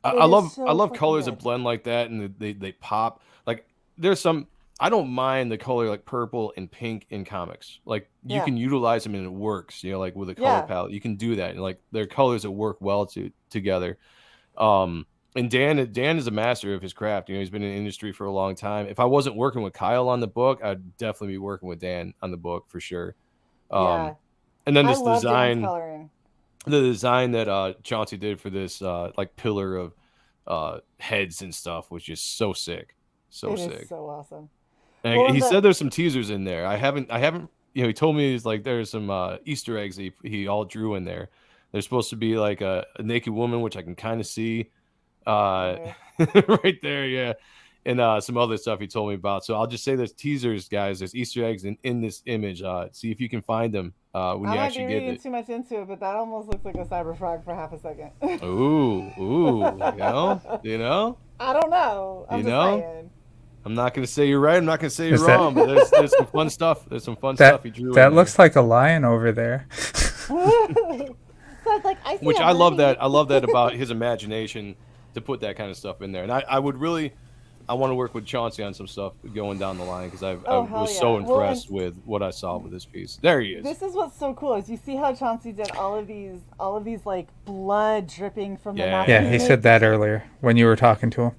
I love colors that blend like that, and they pop. Like there's some. I don't mind the color like purple and pink in comics. Like you can utilize them and it works. Like with a color palette, you can do that. And like they're colors that work well together. And Dan is a master of his craft. He's been in the industry for a long time. If I wasn't working with Kyle on the book, I'd definitely be working with Dan on the book for sure. And then this design, the design that Chauncey did for this like pillar of heads and stuff was just so sick. So sick. Is so awesome. And he said there's some teasers in there. I haven't. He told me like there's some Easter eggs he all drew in there. There's supposed to be like a naked woman, which I can kind of see right there, yeah. And some other stuff he told me about. So I'll just say there's teasers, guys. There's Easter eggs in this image. See if you can find them when you actually get it. I might be reading too much into it, but that almost looks like a cyber frog for half a second. ooh, you know. I don't know. I'm just saying. I'm not going to say you're right. I'm not going to say you're wrong. But there's some fun stuff. There's some fun stuff he drew. That looks like a lion over there. So like, which I love that. I love that about his imagination to put that kind of stuff in there. And I want to work with Chauncey on some stuff going down the line, because I was so impressed with what I saw with this piece. There he is. This is what's so cool is you see how Chauncey did all of these like blood dripping from the mouth. Yeah, he said that earlier when you were talking to him.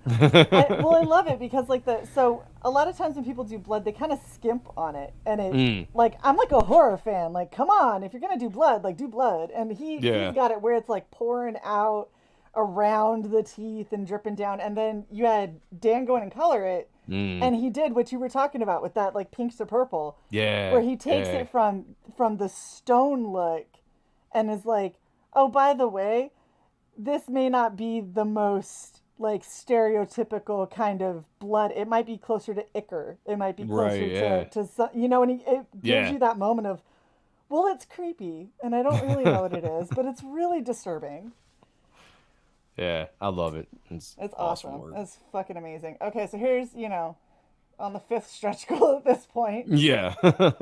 I love it because so a lot of times when people do blood, they kind of skimp on it, and it like I'm like a horror fan. Like, come on, if you're gonna do blood, like do blood. And he's got it where it's like pouring out around the teeth and dripping down. And then you had Dan go in and color it, and he did what you were talking about with that like pink to purple. Yeah, where he takes it from the stone look, and is like, oh, by the way, this may not be the most like stereotypical kind of blood. It might be closer to ichor. It might be closer to and it gives you that moment of, well, it's creepy, and I don't really know what it is, but it's really disturbing. Yeah, I love it. It's awesome. It's fucking amazing. Okay, so here's, on the 5th stretch goal at this point. Yeah.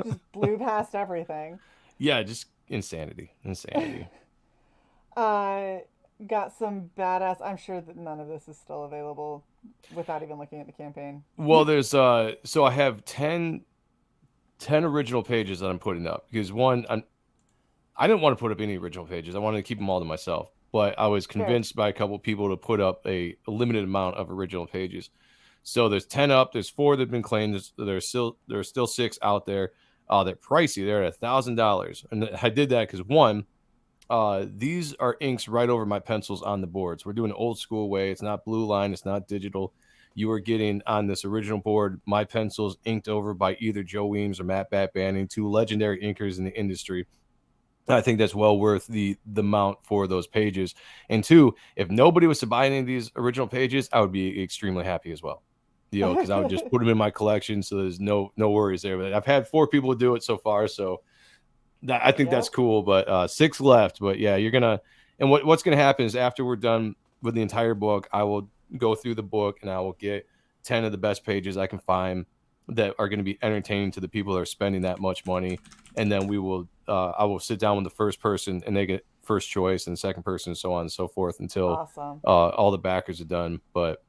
Just blew past everything. Yeah, just insanity. Got some badass. I'm sure that none of this is still available without even looking at the campaign. Well, there's so I have 10 original pages that I'm putting up, because one, I didn't want to put up any original pages. I wanted to keep them all to myself. but I was convinced by a couple of people to put up a limited amount of original pages. So there's 10 up. There's 4 that've been claimed. There's still 6 out there. They're pricey. They're at $1,000. And I did that because one, these are inks right over my pencils on the boards. We're doing an old school way. It's not blue line. It's not digital. You are getting on this original board my pencils inked over by either Joe Weems or Matt Bat Banning, 2 legendary inkers in the industry. I think that's well worth the amount for those pages. And 2, if nobody was to buy any of these original pages, I would be extremely happy as well. Because I would just put them in my collection, so there's no worries there. But I've had 4 people do it so far, so I think that's cool. But 6 left. But yeah, you're gonna. And what's gonna happen is after we're done with the entire book, I will go through the book and I will get 10 of the best pages I can find that are going to be entertaining to the people that are spending that much money, and then we will. I will sit down with the first person, and they get first choice, and the second person, and so on and so forth until all the backers are done. But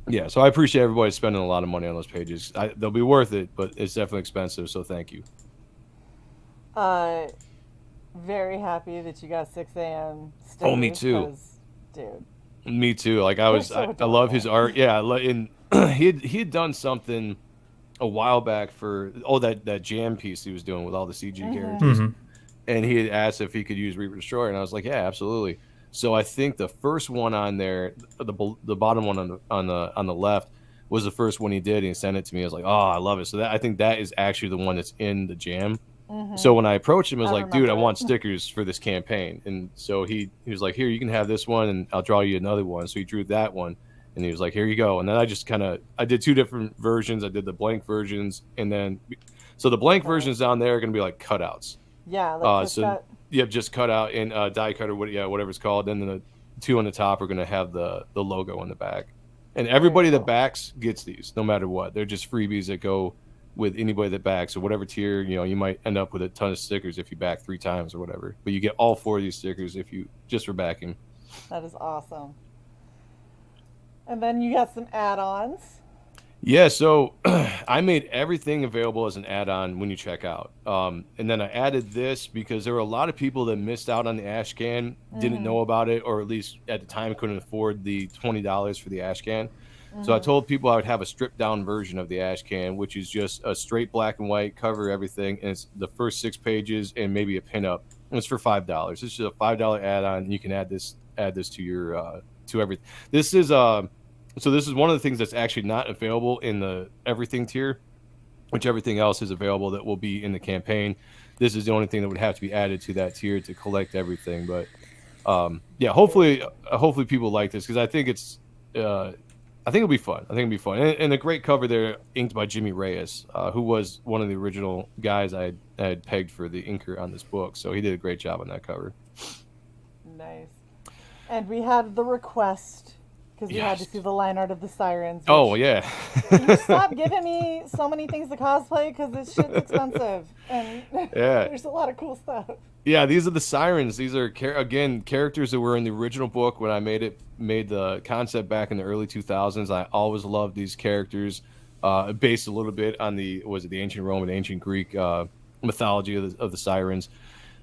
yeah, so I appreciate everybody spending a lot of money on those pages. They'll be worth it, but it's definitely expensive. So thank you. Very happy that you got 6 a.m. stickers. Oh, me too, dude. Me too. Like I love his art. Yeah, and he had done something a while back for that jam piece he was doing with all the CG characters, and he had asked if he could use Reaper Destroyer, and I was like, yeah, absolutely. So I think the first one on there, the bottom one on the left, was the first one he did, and he sent it to me. I was like, oh, I love it. So I think that is actually the one that's in the jam. So when I approached him, I was like, dude, I want stickers for this campaign. And so he was like, here, you can have this one, and I'll draw you another one. So he drew that one, and he was like, here you go. And then I did 2 different versions. I did the blank versions, and then so the blank versions down there are going to be like cutouts. Yeah, like just cut out and die cut or whatever it's called. And then the 2 on the top are going to have the logo on the back. And everybody that backs gets these, no matter what. They're just freebies that go with anybody that backs. So whatever tier, you might end up with a ton of stickers if you back 3 times or whatever. But you get all 4 of these stickers if you just for backing. That is awesome. And then you got some add-ons. Yeah, so I made everything available as an add-on when you check out. And then I added this because there were a lot of people that missed out on the ash can, didn't know about it, or at least at the time couldn't afford the $20 for the ash can. So I told people I would have a stripped-down version of the ash can, which is just a straight black and white, cover everything, and it's the first 6 pages and maybe a pinup. And it's for $5. It's just a $5 add-on, and you can add this to your to everything. This is So this is one of the things that's actually not available in the everything tier, which everything else is available that will be in the campaign. This is the only thing that would have to be added to that tier to collect everything. But yeah, hopefully people like this because I think it'll be fun. And a great cover there, inked by Jimmy Reyes, who was one of the original guys I had pegged for the inker on this book. So he did a great job on that cover. Nice. And we had the request. Because you had to see the line art of the sirens. Oh, yeah. Can you stop giving me so many things to cosplay? Because this shit's expensive. And there's a lot of cool stuff. Yeah, these are the sirens. These are, again, characters that were in the original book when I made the concept back in the early 2000s. I always loved these characters, based a little bit on the ancient Roman, ancient Greek mythology of the sirens.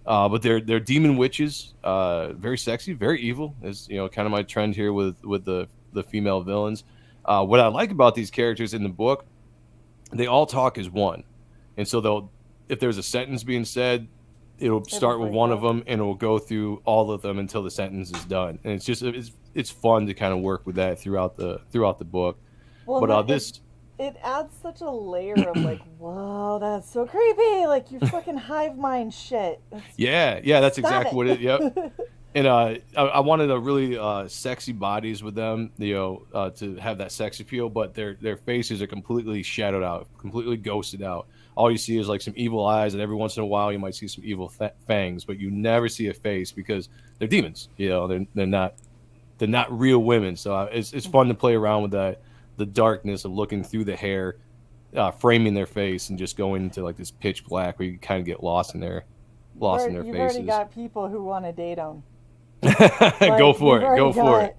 But they're demon witches, very sexy, very evil. Is kind of my trend here with the female villains. What I like about these characters in the book, they all talk as one, and so if there's a sentence being said, it'll start with one of them and it'll go through all of them until the sentence is done. And it's fun to kind of work with that throughout the book. Well, but it adds such a layer of like, whoa, that's so creepy. Like you fucking hive mind shit. Yeah, that's exactly what it. Yep. And I wanted a really sexy bodies with them, to have that sex appeal. But their faces are completely shadowed out, completely ghosted out. All you see is like some evil eyes, and every once in a while you might see some evil fangs, but you never see a face because they're demons. They're not real women. So it's fun to play around with that. The darkness of looking through the hair, framing their face, and just going into like this pitch black where you kind of get lost in their faces. You've already got people who want to date them. Go for it.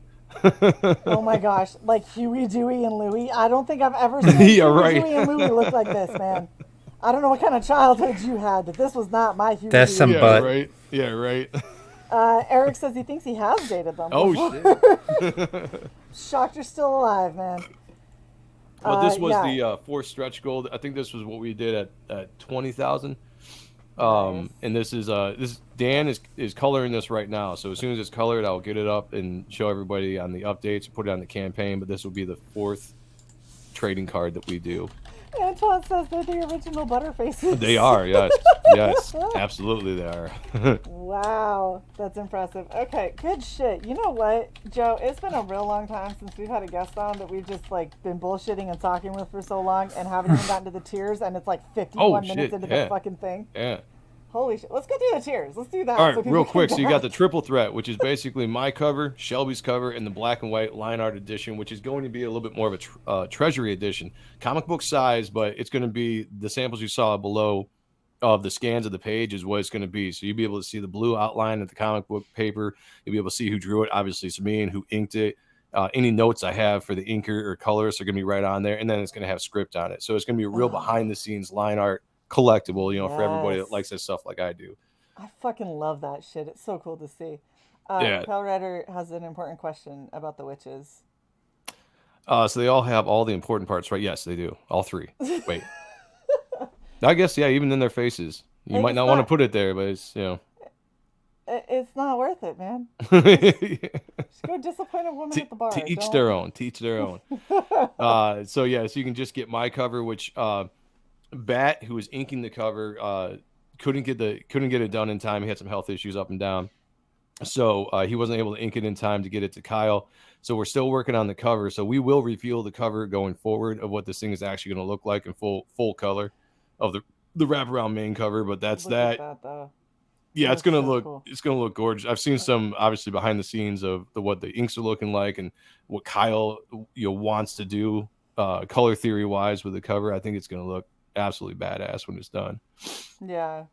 Oh my gosh, like Huey, Dewey, and Louie. I don't think I've ever seen Huey, Dewey, and Louie look like this, man. I don't know what kind of childhood you had, but this was not my Huey. That's some butt. Right. Yeah, right. Eric says he thinks he has dated them. Oh before. shit! Shocked you're still alive, man. But this was yeah. the 4 stretch gold. I think this was what we did at 20,000. Nice. And this is Dan is coloring this right now. So as soon as it's colored, I'll get it up and show everybody on the updates, put it on the campaign. But this will be the 4th trading card that we do. Antoine says they're the original Butterfaces. They are, yes, yes, absolutely they are. Wow, that's impressive. Okay, good shit. You know what, Joe? It's been a real long time since we've had a guest on that we've just like been bullshitting and talking with for so long and haven't even gotten to the tiers, and it's like 51 minutes into the fucking thing. Yeah. Holy shit. Let's go through the tiers. Let's do that. All right, real quick. So you got the triple threat, which is basically my cover, Shelby's cover, and the black and white line art edition, which is going to be a little bit more of a treasury edition. Comic book size, but it's going to be the samples you saw below of the scans of the page is what it's going to be. So you'll be able to see the blue outline of the comic book paper. You'll be able to see who drew it. Obviously, it's me, and who inked it. Any notes I have for the inker or colorist are going to be right on there. And then it's going to have script on it. So it's going to be a real behind-the-scenes line art collectible, for everybody that likes this stuff like I do. I fucking love that shit. It's so cool to see. Yeah. Pelrider has an important question about the witches. So they all have all the important parts, right? Yes, they do. All 3. Wait. I guess, yeah, even in their faces. You might not want to put it there, but it's, It's not worth it, man. Just go disappoint a woman at the bar. To each their own. To each their own. So you can just get my cover, which Bat, who was inking the cover, couldn't get it done in time. He had some health issues up and down, so he wasn't able to ink it in time to get it to Kyle. So we're still working on the cover. So we will reveal the cover going forward of what this thing is actually going to look like in full color of the wraparound main cover. But that's look that. At that though. Yeah, That's it's gonna so look cool. It's gonna look gorgeous. I've seen some obviously behind the scenes of what the inks are looking like and what Kyle wants to do color theory wise with the cover. I think it's gonna look absolutely badass when it's done. Yeah.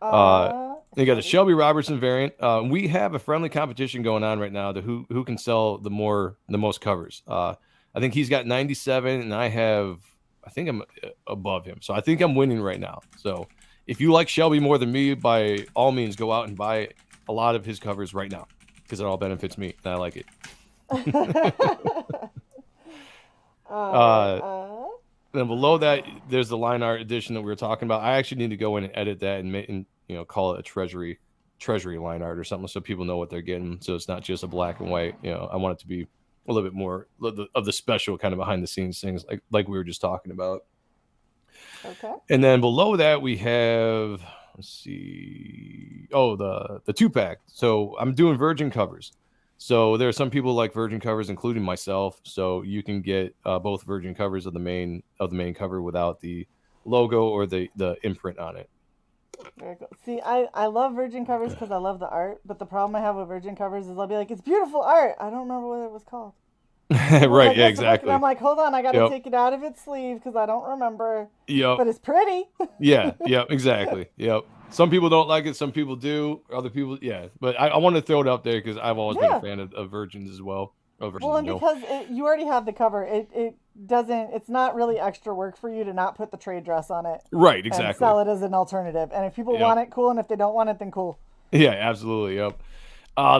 You got the Shelby Robertson variant. We have a friendly competition going on right now to who can sell the most covers. I think he's got 97 and I think I'm above him. So I think I'm winning right now. So if you like Shelby more than me, by all means go out and buy a lot of his covers right now because it all benefits me and I like it. Then below that, there's the line art edition that we were talking about. I actually need to go in and edit that and call it a treasury line art or something so people know what they're getting. So it's not just a black and white. I want it to be a little bit more of the special kind of behind the scenes things like we were just talking about. Okay. And then below that we have, let's see, the 2-pack. So I'm doing virgin covers. So there are some people like virgin covers, including myself. So you can get both virgin covers of the main cover without the logo or the imprint on it. Very cool. See, I love virgin covers because I love the art, but the problem I have with virgin covers is I'll be like, it's beautiful art. I don't remember what it was called. Right, yeah, exactly. And I'm like, hold on, I got to take it out of its sleeve because I don't remember. Yep. But it's pretty. Yeah, exactly. Yep. Some people don't like it. Some people do. Other people, yeah. But I want to throw it up there because I've always been a fan of virgins as well. Well, and because you already have the cover, it's not really extra work for you to not put the trade dress on it. Right, exactly. And sell it as an alternative. And if people want it, cool. And if they don't want it, then cool. Yeah, absolutely. Yep.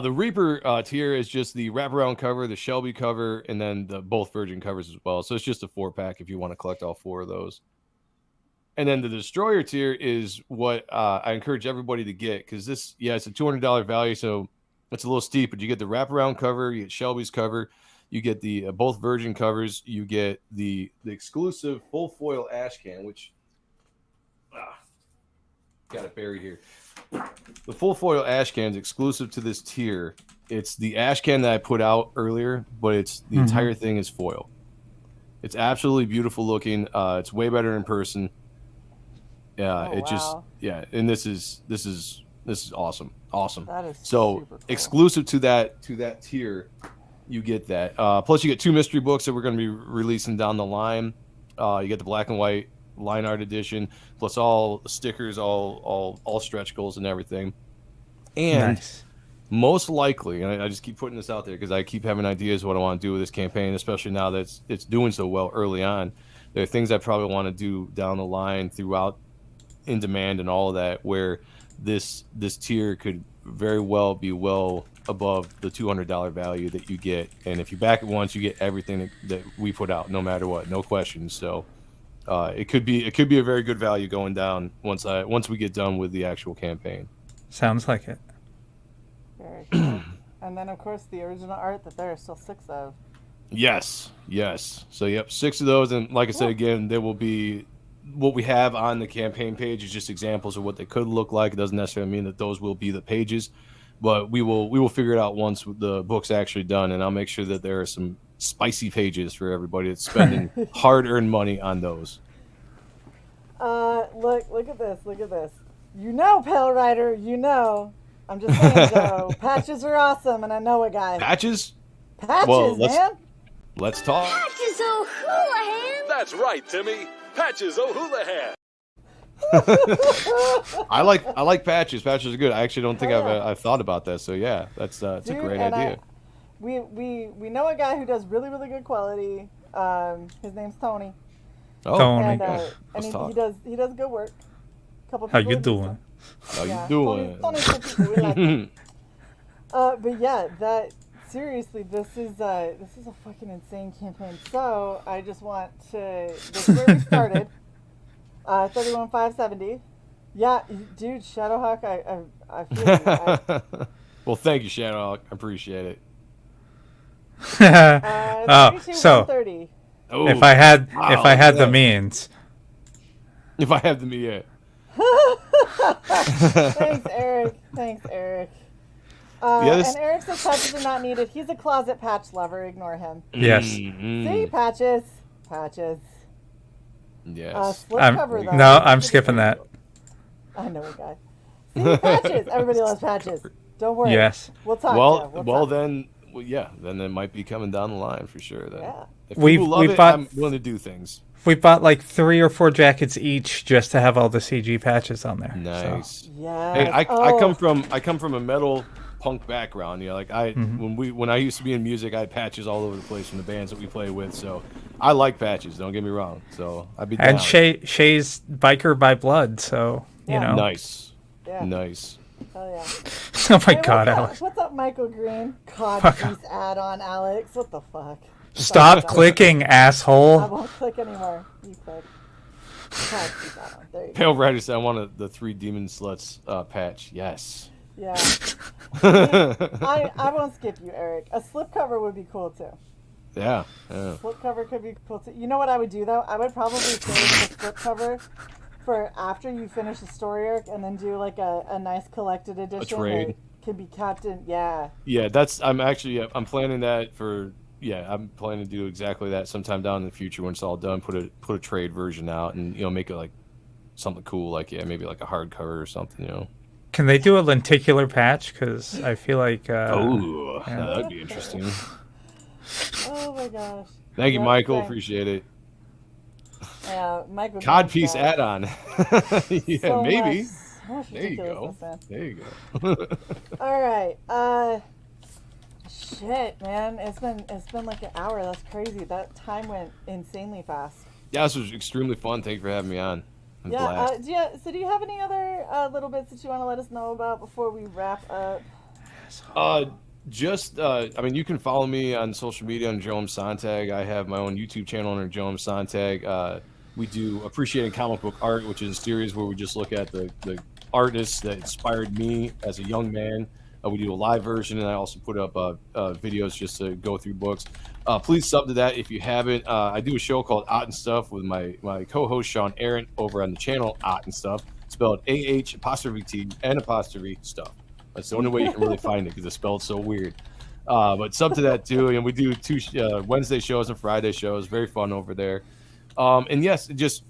The Reaper tier is just the wraparound cover, the Shelby cover, and then the both virgin covers as well. So it's just a 4-pack if you want to collect all 4 of those. And then the Destroyer tier is what I encourage everybody to get because it's a $200 value, so it's a little steep. But you get the wraparound cover, you get Shelby's cover, you get the both virgin covers, you get the exclusive full foil ash can, which got it buried here. The full foil ash can is exclusive to this tier. It's the ash can that I put out earlier, but it's the entire thing is foil. It's absolutely beautiful looking. It's way better in person. Yeah, and this is awesome. That is so super cool. Exclusive to that tier, you get that. Plus, you get 2 mystery books that we're going to be releasing down the line. You get the black and white line art edition, plus all the stickers, all stretch goals and everything. And most likely, and I just keep putting this out there because I keep having ideas of what I want to do with this campaign, especially now that it's doing so well early on. There are things I probably want to do down the line throughout in demand and all of that, where this tier could very well be well above the $200 value that you get. And if you back it once, you get everything that we put out, no matter what, no questions. So it could be a very good value going down once we get done with the actual campaign. Sounds like it. Very cool. And then, of course, the original art that there are still 6 of. Yes. So, yep, 6 of those. And like I said, again, there will be what we have on the campaign page is just examples of what they could look like. It doesn't necessarily mean that those will be the pages, but we will figure it out once the book's actually done. And I'll make sure that there are some spicy pages for everybody that's spending hard-earned money on those. Look at this. You know, Pale Rider, you know. I'm just saying, Joe. Patches are awesome, and I know a guy. Patches? Patches, man. Let's talk. Patches O'Houlihan! That's right, Timmy. Patches O'Houlihan. I like patches. Patches are good. I actually don't think I've thought about that. So yeah, it's a great idea. We know a guy who does really, really good quality. His name's Tony. Oh, Tony. And he does good work. How you doing? How you doing? Tony's good people. We like him. But yeah, seriously, this is a fucking insane campaign. So I just want to. This is where we started. 31,570. Yeah, dude, Shadowhawk, I feel you. Well, thank you, Shadowhawk. I appreciate it. So 130. Oh, if I had the yeah. means. If I have the yeah. Thanks, Eric. And Eric says patches are not needed. He's a closet patch lover. Ignore him. Yes. See, patches. Yes. Slipcover, though. No, I'm skipping that. I know a guy. See, patches. Everybody loves patches. Don't worry. Yes. We'll talk. Then it might be coming down the line for sure. Then. Yeah. If people love it, I'm willing to do things. We bought like 3 or 4 jackets each just to have all the CG patches on there. Nice. So. Yeah. Hey, I come from a metal punk background. You know, like when I used to be in music, I had patches all over the place from the bands that we play with. So I like patches. Don't get me wrong. So I'd be down. And Shae's biker by blood. So you know. Nice. Yeah. Nice. Hell yeah. Oh my God, Alex. What's up, Michael Green? Codpiece add-on, Alex. What the fuck? Stop clicking, asshole. I won't click anymore. You click. Codpiece add-on. There you go. Pale Rider said I wanted the 3 Demon Sluts patch. Yes. Yeah. I won't skip you, Eric. A slipcover would be cool too. Yeah. Slipcover could be cool too. You know what I would do though? I would probably save the slipcover for after you finish the story arc, and then do like a nice collected edition. A trade. That can be kept in. Yeah. Yeah, I'm planning that for. Yeah, I'm planning to do exactly that sometime down in the future when it's all done. Put a trade version out, and make it like something cool, like maybe like a hardcover or something. Can they do a lenticular patch? Because I feel like. That'd be interesting. Oh my gosh. Thank you, Michael. Appreciate it. Yeah, Michael. Codpiece add-on. Yeah, so maybe. There you go. There you go. All right. Shit, man. It's been like an hour. That's crazy. That time went insanely fast. Yeah, this was extremely fun. Thank you for having me on. Do you have any other little bits that you want to let us know about before we wrap up? You can follow me on social media on Joe Sonntag. I have my own YouTube channel under Joe Sonntag. We do Appreciating Comic Book Art, which is a series where we just look at the artists that inspired me as a young man. We do a live version, and I also put up videos just to go through books. Please sub to that if you haven't. I do a show called Ott and Stuff with my co-host Sean Arendt over on the channel Ott and Stuff, spelled AH''T''Stuff. That's the only way you can really find it because it's spelled so weird. But sub to that too, and we do 2 Wednesday shows and Friday shows. Very fun over there. And yes, just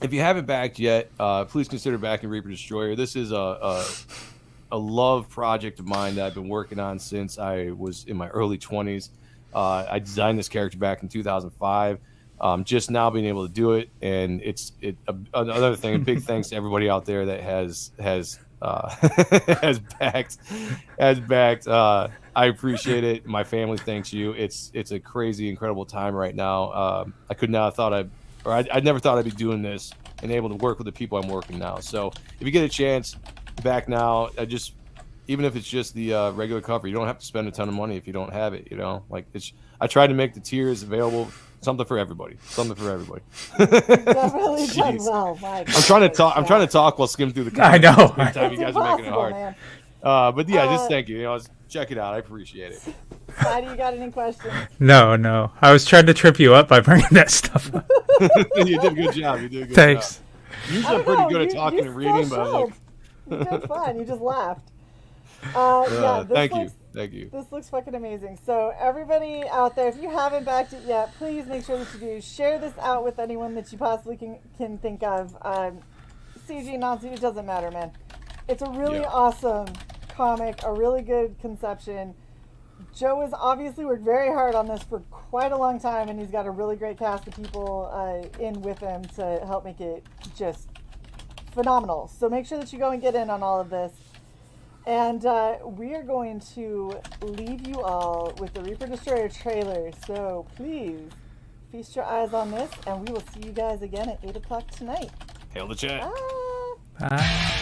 if you haven't backed yet, please consider backing Reaper Destroyer. This is a love project of mine that I've been working on since I was in my early 20s. I designed this character back in 2005. Just now being able to do it, and another thing. A big thanks to everybody out there that has backed. I appreciate it. My family thanks you. It's a crazy, incredible time right now. I could not have thought I never thought I'd be doing this and able to work with the people I'm working now. So if you get a chance, back now. even if it's just the regular cover, you don't have to spend a ton of money if you don't have it. You know, like I tried to make the tiers available, something for everybody, Definitely done well. I'm trying to talk. I'm trying to talk while skimming through the. I know. Time you guys are making it hard. Man. But yeah, just thank you. You know, check it out. I appreciate it. Heidi, you got any questions? No. I was trying to trip you up by bringing that stuff up. You did a good job. Thanks. Job. Usually I'm pretty good at talking and reading, but like... You did fine. You just laughed. Thank you. This looks fucking amazing. So everybody out there, if you haven't backed it yet, please make sure that you do. Share this out with anyone that you possibly can think of. CG, non-CG, it doesn't matter, man. It's a really awesome comic, a really good conception. Joe has obviously worked very hard on this for quite a long time, and he's got a really great cast of people in with him to help make it just phenomenal. So make sure that you go and get in on all of this. And we are going to leave you all with the Reaper Destroyer trailer. So please feast your eyes on this, and we will see you guys again at 8 o'clock tonight. Hail the chat. Bye. Bye.